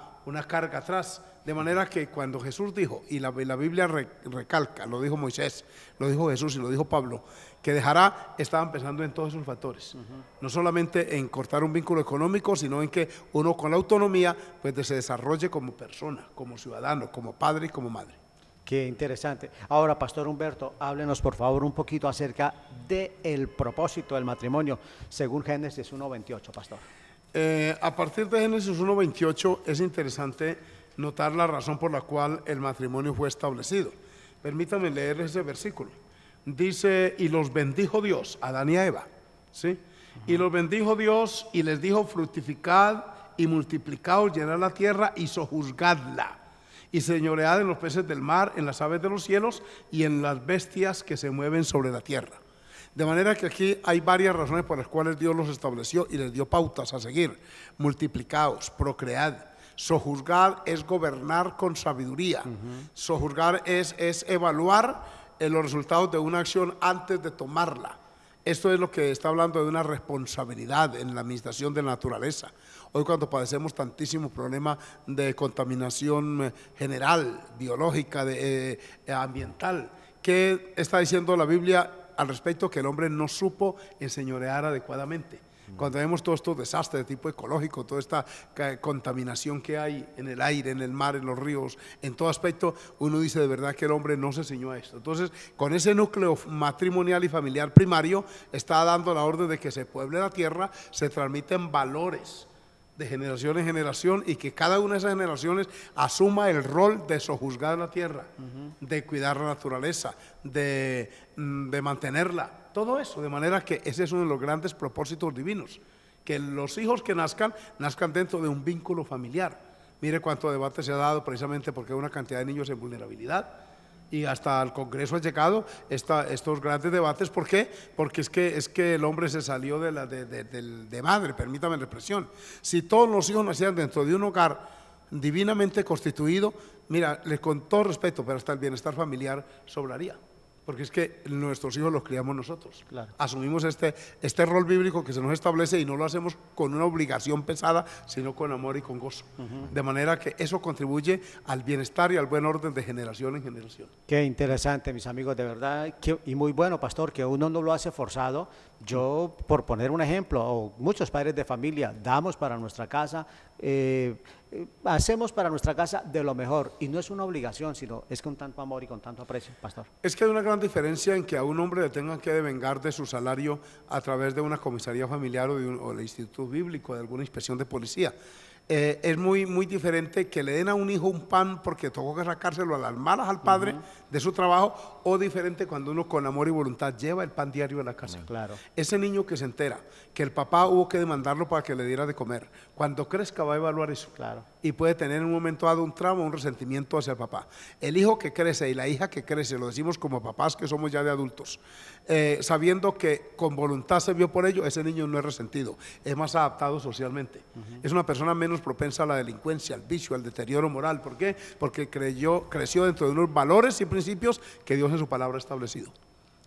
carga atrás. De manera que cuando Jesús dijo, y la Biblia recalca, lo dijo Moisés, lo dijo Jesús y lo dijo Pablo, que dejará, estaban pensando en todos esos factores. No solamente en cortar un vínculo económico, sino en que uno con la autonomía pues se desarrolle como persona, como ciudadano, como padre y como madre. Qué interesante. Ahora, Pastor Humberto, háblenos por favor un poquito acerca del propósito del matrimonio, según Génesis 1:28, Pastor. A partir de Génesis 1:28 es interesante notar la razón por la cual el matrimonio fue establecido. Permítame leer ese versículo. Dice: y los bendijo Dios, Adán y a Eva, ¿sí? Y los bendijo Dios y les dijo: fructificad y multiplicaos, llenad la tierra y sojuzgadla, y señoread en los peces del mar, en las aves de los cielos y en las bestias que se mueven sobre la tierra. De manera que aquí hay varias razones por las cuales Dios los estableció y les dio pautas a seguir. Multiplicaos, procread. Sojuzgar es gobernar con sabiduría. Sojuzgar es evaluar los resultados de una acción antes de tomarla. Esto es lo que está hablando de una responsabilidad en la administración de la naturaleza. Hoy, cuando padecemos tantísimos problemas de contaminación general, biológica, ambiental, ¿qué está diciendo la Biblia al respecto? Que el hombre no supo enseñorear adecuadamente. Cuando vemos todos estos desastres de tipo ecológico, toda esta contaminación que hay en el aire, en el mar, en los ríos, en todo aspecto, uno dice de verdad que el hombre no se enseñó a esto. Entonces, con ese núcleo matrimonial y familiar primario, está dando la orden de que se pueble la tierra, se transmiten valores de generación en generación, y que cada una de esas generaciones asuma el rol de sojuzgar la tierra, de cuidar la naturaleza, de mantenerla, todo eso. De manera que ese es uno de los grandes propósitos divinos, que los hijos que nazcan dentro de un vínculo familiar. Mire cuánto debate se ha dado precisamente porque hay una cantidad de niños en vulnerabilidad, y hasta el Congreso ha llegado estos grandes debates. ¿Por qué? Porque es que el hombre se salió de madre, permítame la expresión. Si todos los hijos nacieran dentro de un hogar divinamente constituido, mira, con todo respeto, pero hasta el bienestar familiar sobraría. porque es que nuestros hijos los criamos nosotros. Claro. Asumimos este rol bíblico que se nos establece y no lo hacemos con una obligación pesada, sino con amor y con gozo. De manera que eso contribuye al bienestar y al buen orden de generación en generación. Qué interesante, mis amigos, de verdad, y muy bueno, pastor, que uno no lo hace forzado. Yo, por poner un ejemplo, o muchos padres de familia, damos para nuestra casa, hacemos para nuestra casa de lo mejor, y no es una obligación, sino es con tanto amor y con tanto aprecio, pastor. Es que hay una gran diferencia en que a un hombre le tengan que devengar de su salario a través de una comisaría familiar o del instituto bíblico, de alguna inspección de policía. Es muy diferente que le den a un hijo un pan porque tocó que sacárselo a las malas al padre de su trabajo, o diferente cuando uno con amor y voluntad lleva el pan diario a la casa. Claro. Ese niño que se entera que el papá hubo que demandarlo para que le diera de comer, cuando crezca va a evaluar eso. Claro. Y puede tener en un momento dado un trauma, un resentimiento hacia el papá. El hijo que crece y la hija que crece, lo decimos como papás que somos ya de adultos, sabiendo que con voluntad se vio por ello, ese niño no es resentido, es más adaptado socialmente. Es una persona menos propensa a la delincuencia, al vicio, al deterioro moral. ¿Por qué? Porque creció dentro de unos valores y principios que Dios en su palabra ha establecido.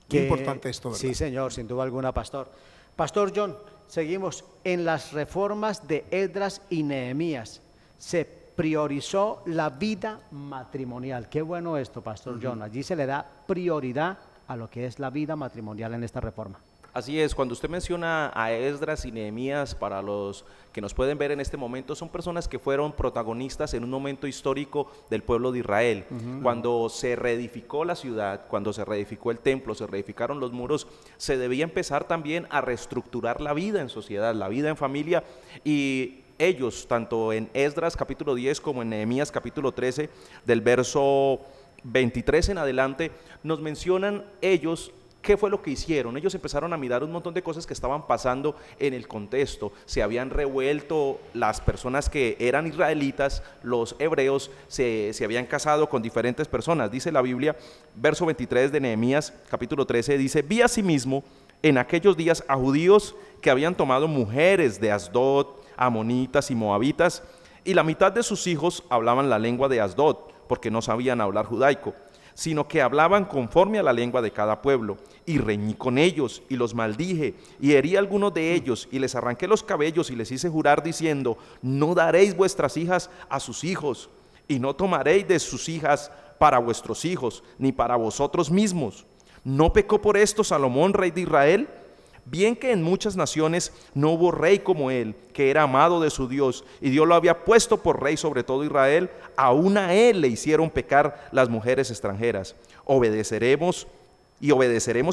Qué importante esto, ¿verdad? Sí, señor, sin duda alguna, pastor. Pastor John, seguimos. En las reformas de Esdras y Nehemías se priorizó la vida matrimonial. Qué bueno esto, pastor John. Allí se le da prioridad a lo que es la vida matrimonial en esta reforma. Así es, cuando usted menciona a Esdras y Nehemías, para los que nos pueden ver en este momento, son personas que fueron protagonistas en un momento histórico del pueblo de Israel. Cuando se reedificó la ciudad, cuando se reedificó el templo, se reedificaron los muros, se debía empezar también a reestructurar la vida en sociedad, la vida en familia, y ellos, tanto en Esdras capítulo 10 como en Nehemías capítulo 13, del verso 23 en adelante, nos mencionan ellos ¿qué fue lo que hicieron? Ellos empezaron a mirar un montón de cosas que estaban pasando en el contexto. Se habían revuelto las personas que eran israelitas, los hebreos se habían casado con diferentes personas. Dice la Biblia, verso 23 de Nehemías, capítulo 13, dice: vi asimismo en aquellos días a judíos que habían tomado mujeres de Asdod, amonitas y moabitas, y la mitad de sus hijos hablaban la lengua de Asdod, porque no sabían hablar judaico, sino que hablaban conforme a la lengua de cada pueblo, y reñí con ellos, y los maldije, y herí a algunos de ellos, y les arranqué los cabellos, y les hice jurar diciendo: no daréis vuestras hijas a sus hijos, y no tomaréis de sus hijas para vuestros hijos, ni para vosotros mismos. ¿No pecó por esto Salomón, rey de Israel? Bien que en muchas naciones no hubo rey como él, que era amado de su Dios, y Dios lo había puesto por rey sobre todo Israel, aún a él le hicieron pecar las mujeres extranjeras. Obedeceremos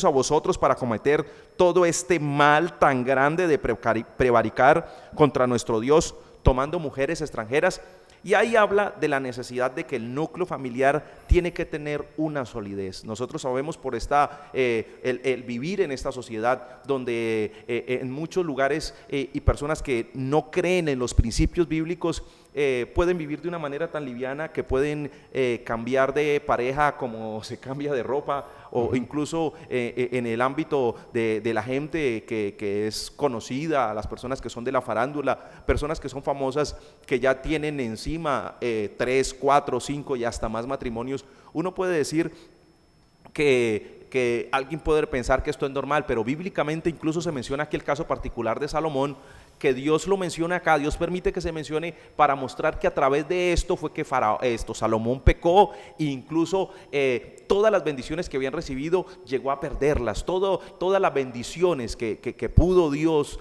a vosotros para cometer todo este mal tan grande de prevaricar contra nuestro Dios, tomando mujeres extranjeras. Y ahí habla de la necesidad de que el núcleo familiar tiene que tener una solidez. Nosotros sabemos por el vivir en esta sociedad donde en muchos lugares y personas que no creen en los principios bíblicos pueden vivir de una manera tan liviana que pueden cambiar de pareja como se cambia de ropa, o incluso en el ámbito de la gente que es conocida, las personas que son de la farándula, personas que son famosas, que ya tienen encima 3, 4, 5 y hasta más matrimonios. Uno puede decir que alguien puede pensar que esto es normal, pero bíblicamente incluso se menciona aquí el caso particular de Salomón, que Dios lo menciona acá. Dios permite que se mencione para mostrar que a través de esto fue que Salomón pecó, e incluso todas las bendiciones que habían recibido llegó a perderlas. Todas las bendiciones que pudo Dios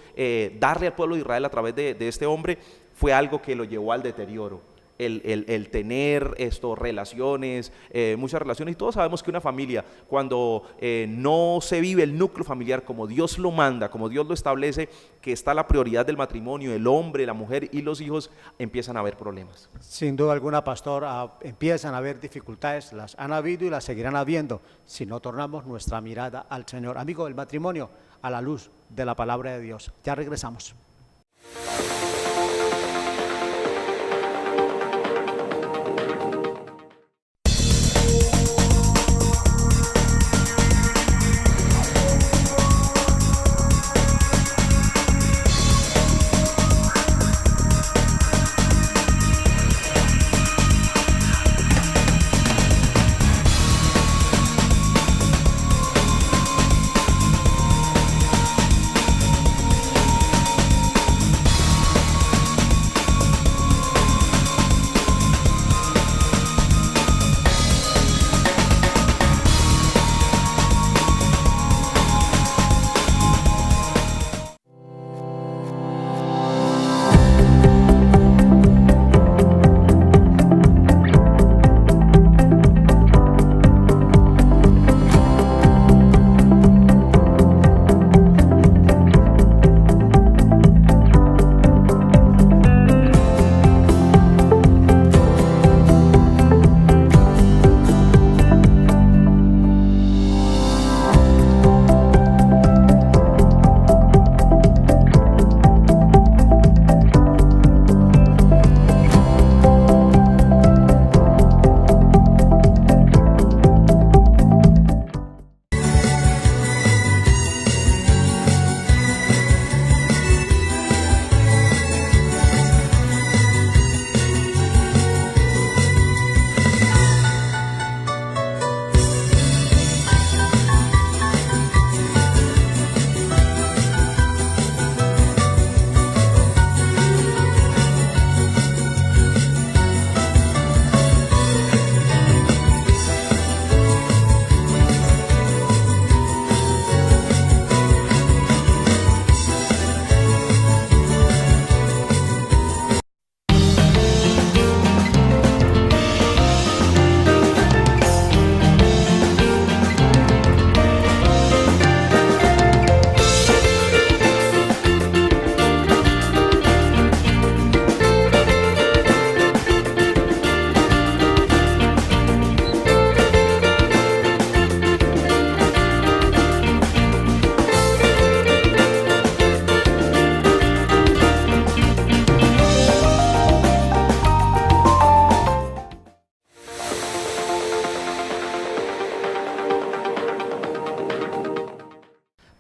darle al pueblo de Israel a través de este hombre fue algo que lo llevó al deterioro. El tener relaciones, muchas relaciones, y todos sabemos que una familia, cuando no se vive el núcleo familiar como Dios lo manda, como Dios lo establece, que está la prioridad del matrimonio, el hombre, la mujer y los hijos, empiezan a haber problemas. Sin duda alguna, pastor, empiezan a haber dificultades, las han habido y las seguirán habiendo si no tornamos nuestra mirada al Señor. Amigo, del matrimonio a la luz de la palabra de Dios. Ya regresamos.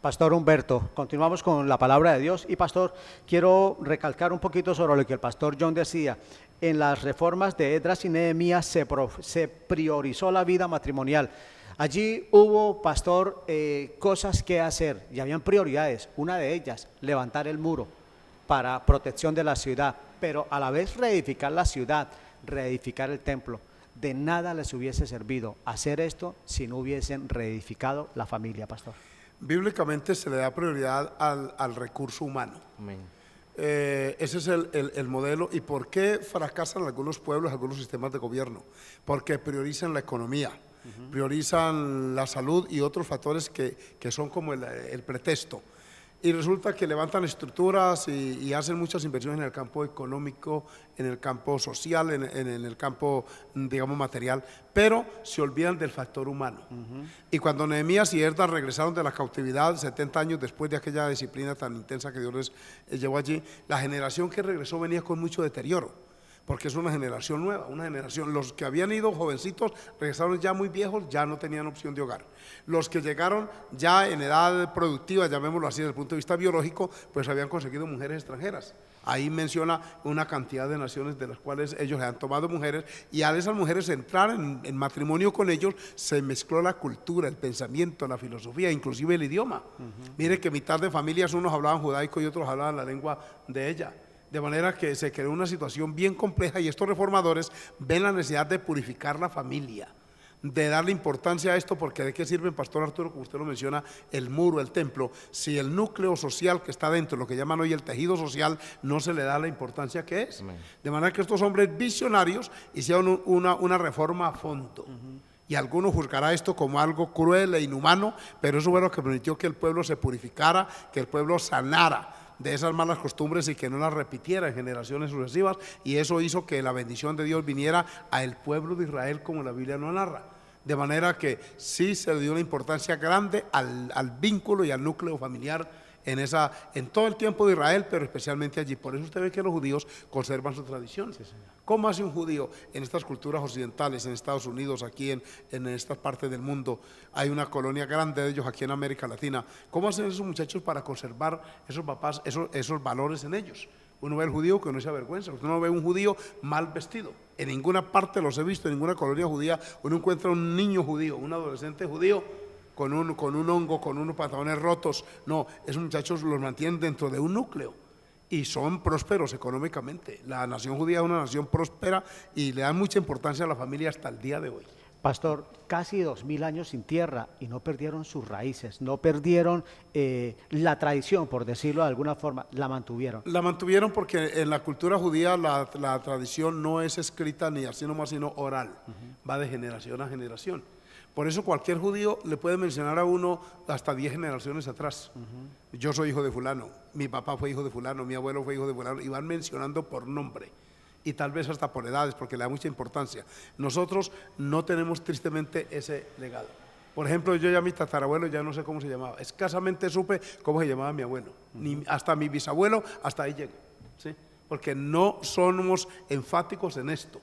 Pastor Humberto, continuamos con la palabra de Dios y pastor, quiero recalcar un poquito sobre lo que el pastor John decía. En las reformas de Esdras y Nehemías se priorizó la vida matrimonial. Allí hubo, pastor, cosas que hacer y habían prioridades. Una de ellas, levantar el muro para protección de la ciudad, pero a la vez reedificar la ciudad, reedificar el templo. De nada les hubiese servido hacer esto si no hubiesen reedificado la familia, pastor. Bíblicamente se le da prioridad al recurso humano. Amén. Ese es el modelo. ¿Y por qué fracasan algunos pueblos, algunos sistemas de gobierno? Porque priorizan la economía, priorizan la salud y otros factores que son como el pretexto. Y resulta que levantan estructuras y hacen muchas inversiones en el campo económico, en el campo social, en el campo, digamos, material, pero se olvidan del factor humano. Y cuando Nehemías y Esdras regresaron de la cautividad 70 años después de aquella disciplina tan intensa que Dios les llevó allí, la generación que regresó venía con mucho deterioro, porque es una generación nueva, una generación. Los que habían ido jovencitos regresaron ya muy viejos, ya no tenían opción de hogar. Los que llegaron ya en edad productiva, llamémoslo así desde el punto de vista biológico, pues habían conseguido mujeres extranjeras. Ahí menciona una cantidad de naciones de las cuales ellos han tomado mujeres, y al esas mujeres entrar en matrimonio con ellos, se mezcló la cultura, el pensamiento, la filosofía, inclusive el idioma. Mire que mitad de familias, unos hablaban judaico y otros hablaban la lengua de ella. De manera que se creó una situación bien compleja y estos reformadores ven la necesidad de purificar la familia, de darle importancia a esto, porque ¿de qué sirve, Pastor Arturo, como usted lo menciona, el muro, el templo, si el núcleo social que está dentro, lo que llaman hoy el tejido social, no se le da la importancia que es? Amén. De manera que estos hombres visionarios hicieron una reforma a fondo. Y algunos juzgará esto como algo cruel e inhumano, pero eso fue lo que permitió que el pueblo se purificara, que el pueblo sanara de esas malas costumbres y que no las repitiera en generaciones sucesivas, y eso hizo que la bendición de Dios viniera al pueblo de Israel, como la Biblia nos narra. De manera que sí se le dio una importancia grande al vínculo y al núcleo familiar en todo el tiempo de Israel, pero especialmente allí. Por eso usted ve que los judíos conservan su tradición. ¿Cómo hace un judío en estas culturas occidentales, en Estados Unidos, aquí en estas partes del mundo? Hay una colonia grande de ellos aquí en América Latina. ¿Cómo hacen esos muchachos para conservar esos papás, esos valores en ellos? Uno ve al judío que no se avergüenza, usted no ve un judío mal vestido. En ninguna parte los he visto, en ninguna colonia judía, uno encuentra un niño judío, un adolescente judío con un hongo, con unos pantalones rotos. No, esos muchachos los mantienen dentro de un núcleo y son prósperos económicamente. La nación judía es una nación próspera y le dan mucha importancia a la familia hasta el día de hoy. Pastor, casi 2000 años sin tierra y no perdieron sus raíces, no perdieron la tradición, por decirlo de alguna forma, la mantuvieron. La mantuvieron porque en la cultura judía la tradición no es escrita ni así nomás, sino oral, va de generación a generación. Por eso cualquier judío le puede mencionar a uno hasta 10 generaciones atrás. Yo soy hijo de fulano, mi papá fue hijo de fulano, mi abuelo fue hijo de fulano, y van mencionando por nombre. Y tal vez hasta por edades, porque le da mucha importancia. Nosotros no tenemos tristemente ese legado. Por ejemplo, yo ya mi tatarabuelo ya no sé cómo se llamaba. Escasamente supe cómo se llamaba mi abuelo. Ni hasta mi bisabuelo, hasta ahí llego. ¿Sí? Porque no somos enfáticos en esto.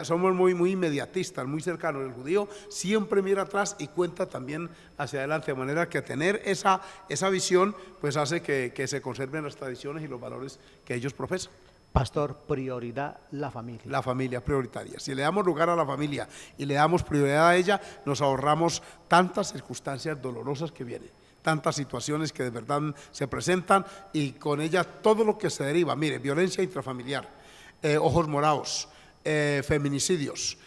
Somos muy inmediatistas, muy cercanos. El judío siempre mira atrás y cuenta también hacia adelante, de manera que tener esa visión pues hace que se conserven las tradiciones y los valores que ellos profesan. Pastor, prioridad la familia. La familia prioritaria. Si le damos lugar a la familia y le damos prioridad a ella, nos ahorramos tantas circunstancias dolorosas que vienen, tantas situaciones que de verdad se presentan, y con ella todo lo que se deriva. Mire, violencia intrafamiliar, ojos morados, feminicidios,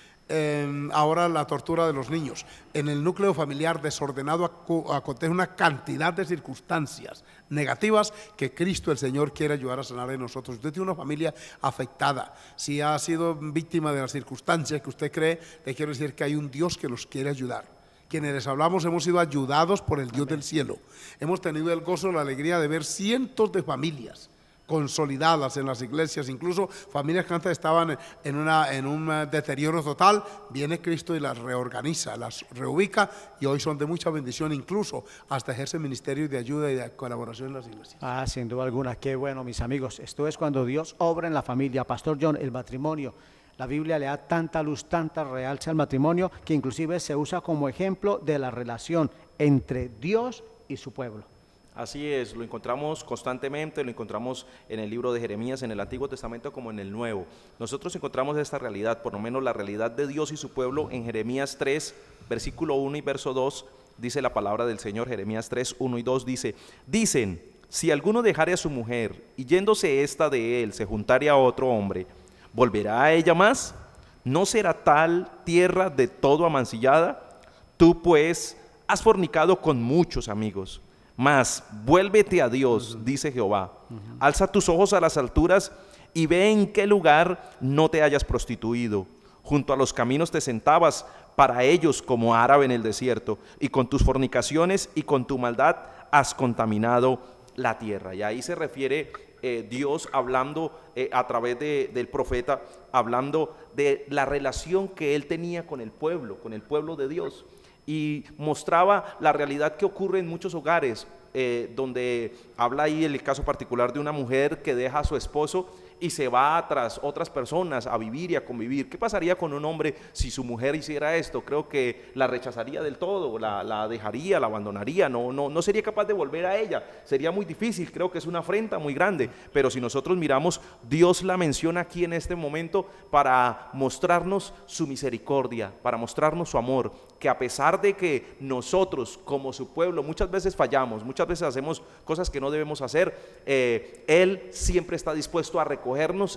ahora la tortura de los niños. En el núcleo familiar desordenado acontece una cantidad de circunstancias negativas que Cristo el Señor quiere ayudar a sanar en nosotros. Usted tiene una familia afectada, si ha sido víctima de las circunstancias que usted cree, le quiero decir que hay un Dios que los quiere ayudar. Quienes les hablamos hemos sido ayudados por el Dios del cielo. Hemos tenido el gozo, la alegría de ver cientos de familias consolidadas en las iglesias, incluso familias que antes estaban en un deterioro total. Viene Cristo y las reorganiza, las reubica, y hoy son de mucha bendición, incluso hasta ejercen ministerios de ayuda y de colaboración en las iglesias. Sin duda alguna, qué bueno, mis amigos. Esto es cuando Dios obra en la familia. Pastor John, el matrimonio, la Biblia le da tanta luz, tanta realce al matrimonio, que inclusive se usa como ejemplo de la relación entre Dios y su pueblo. Así es, lo encontramos constantemente, lo encontramos en el libro de Jeremías, en el Antiguo Testamento como en el Nuevo. Nosotros encontramos esta realidad, por lo menos la realidad de Dios y su pueblo en Jeremías 3, versículo 1 y verso 2, dice la palabra del Señor. Jeremías 3, 1 y 2 dice: dicen, si alguno dejare a su mujer y yéndose ésta de él se juntare a otro hombre, ¿volverá a ella más? ¿No será tal tierra de todo amancillada? Tú pues has fornicado con muchos amigos. Mas vuélvete a Dios, dice Jehová. Alza tus ojos a las alturas y ve en qué lugar no te hayas prostituido. Junto a los caminos te sentabas para ellos como árabe en el desierto, y con tus fornicaciones y con tu maldad has contaminado la tierra. Y ahí se refiere Dios hablando a través del profeta, hablando de la relación que él tenía con el pueblo de Dios. Y mostraba la realidad que ocurre en muchos hogares, donde habla ahí el caso particular de una mujer que deja a su esposo y se va tras otras personas a vivir y a convivir. ¿Qué pasaría con un hombre si su mujer hiciera esto? Creo que la rechazaría del todo, la dejaría, la abandonaría, no sería capaz de volver a ella, sería muy difícil. Creo que es una afrenta muy grande, pero si nosotros miramos, Dios la menciona aquí en este momento para mostrarnos su misericordia, para mostrarnos su amor, que a pesar de que nosotros como su pueblo muchas veces fallamos, muchas veces hacemos cosas que no debemos hacer, Él siempre está dispuesto a recogernos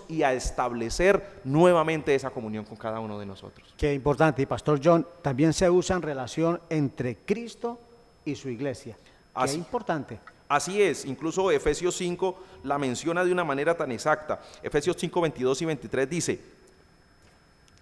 y a establecer nuevamente esa comunión con cada uno de nosotros. Qué importante. Y Pastor John, también se usa en relación entre Cristo y su iglesia. Qué importante. Así es, incluso Efesios 5 la menciona de una manera tan exacta. Efesios 5, 22 y 23 dice: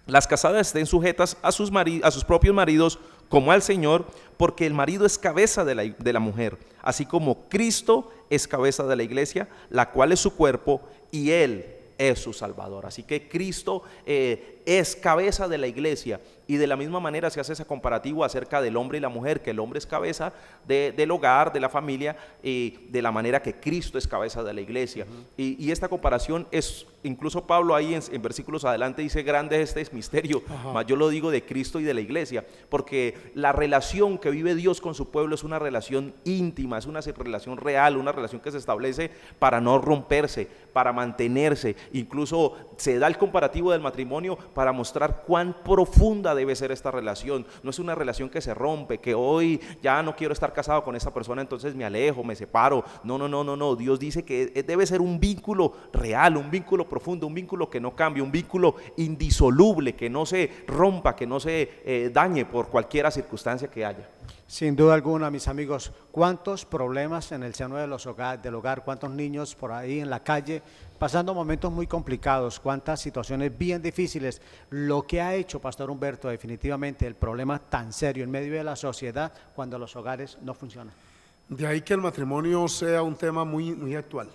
las casadas estén sujetas a sus propios maridos como al Señor, porque el marido es cabeza de la mujer, así como Cristo es cabeza de la iglesia, la cual es su cuerpo, y Él es su Salvador. Así que Cristo es cabeza de la iglesia, y de la misma manera se hace ese comparativo acerca del hombre y la mujer, que el hombre es cabeza del hogar, de la familia, y de la manera que Cristo es cabeza de la iglesia. Y esta comparación es, incluso Pablo ahí en versículos adelante dice: grande es este misterio, mas yo lo digo de Cristo y de la iglesia, porque la relación que vive Dios con su pueblo es una relación íntima, es una relación real, una relación que se establece para no romperse, para mantenerse. Incluso se da el comparativo del matrimonio para mostrar cuán profunda debe ser esta relación. No es una relación que se rompe, que hoy ya no quiero estar casado con esta persona, entonces me alejo, me separo. No. Dios dice que debe ser un vínculo real, un vínculo profundo, un vínculo que no cambie, un vínculo indisoluble, que no se rompa, que no se dañe por cualquier circunstancia que haya. Sin duda alguna, mis amigos, cuántos problemas en el seno del hogar, cuántos niños por ahí en la calle pasando momentos muy complicados, cuántas situaciones bien difíciles. Lo que ha hecho Pastor Humberto definitivamente el problema tan serio en medio de la sociedad cuando los hogares no funcionan. De ahí que el matrimonio sea un tema muy actual.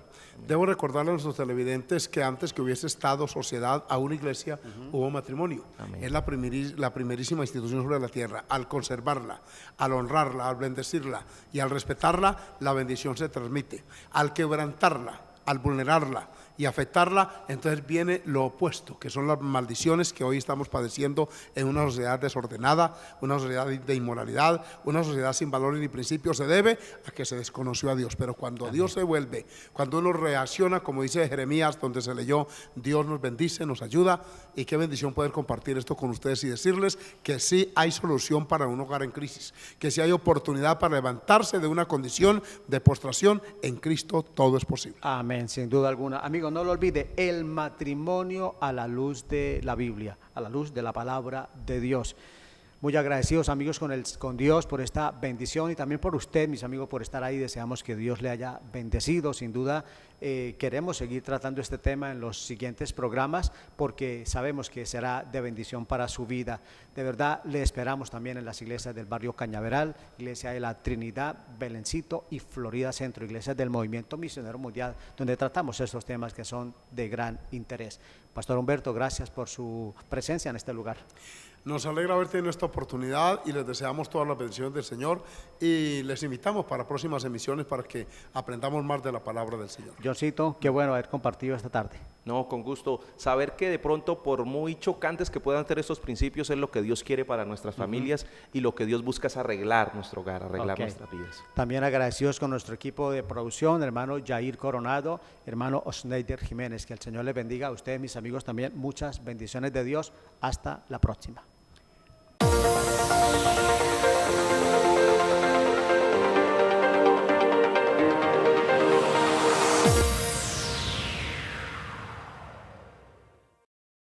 Debo recordarle a nuestros televidentes que antes que hubiese Estado, sociedad, a una iglesia, hubo matrimonio. Amén. Es la primerísima institución sobre la tierra. Al conservarla, al honrarla, al bendecirla y al respetarla, la bendición se transmite. Al quebrantarla, al vulnerarla y afectarla, entonces viene lo opuesto, que son las maldiciones que hoy estamos padeciendo en una sociedad desordenada, una sociedad de inmoralidad, una sociedad sin valores ni principios. Se debe a que se desconoció a Dios, pero cuando Amén. Dios se vuelve, cuando uno reacciona, como dice Jeremías, donde se leyó, Dios nos bendice, nos ayuda, y qué bendición poder compartir esto con ustedes y decirles que sí hay solución para un hogar en crisis, que sí hay oportunidad para levantarse de una condición de postración. En Cristo todo es posible. Amén, sin duda alguna. Amigo, no lo olvide, el matrimonio a la luz de la Biblia, a la luz de la palabra de Dios. Muy agradecidos, amigos, con Dios por esta bendición, y también por usted, mis amigos, por estar ahí. Deseamos que Dios le haya bendecido. Sin duda queremos seguir tratando este tema en los siguientes programas, porque sabemos que será de bendición para su vida. De verdad, le esperamos también en las iglesias del barrio Cañaveral, Iglesia de la Trinidad, Belencito y Florida Centro, iglesias del Movimiento Misionero Mundial, donde tratamos estos temas que son de gran interés. Pastor Humberto, gracias por su presencia en este lugar. Nos alegra haber tenido esta oportunidad y les deseamos todas las bendiciones del Señor y les invitamos para próximas emisiones para que aprendamos más de la palabra del Señor. Johncito, qué bueno haber compartido esta tarde. No, con gusto. Saber que de pronto, por muy chocantes que puedan ser estos principios, es lo que Dios quiere para nuestras familias y lo que Dios busca es arreglar nuestro hogar, arreglar Ok. nuestras vidas. También agradecidos con nuestro equipo de producción, hermano Jair Coronado, hermano Osneider Jiménez. Que el Señor les bendiga a ustedes, mis amigos, también. Muchas bendiciones de Dios. Hasta la próxima.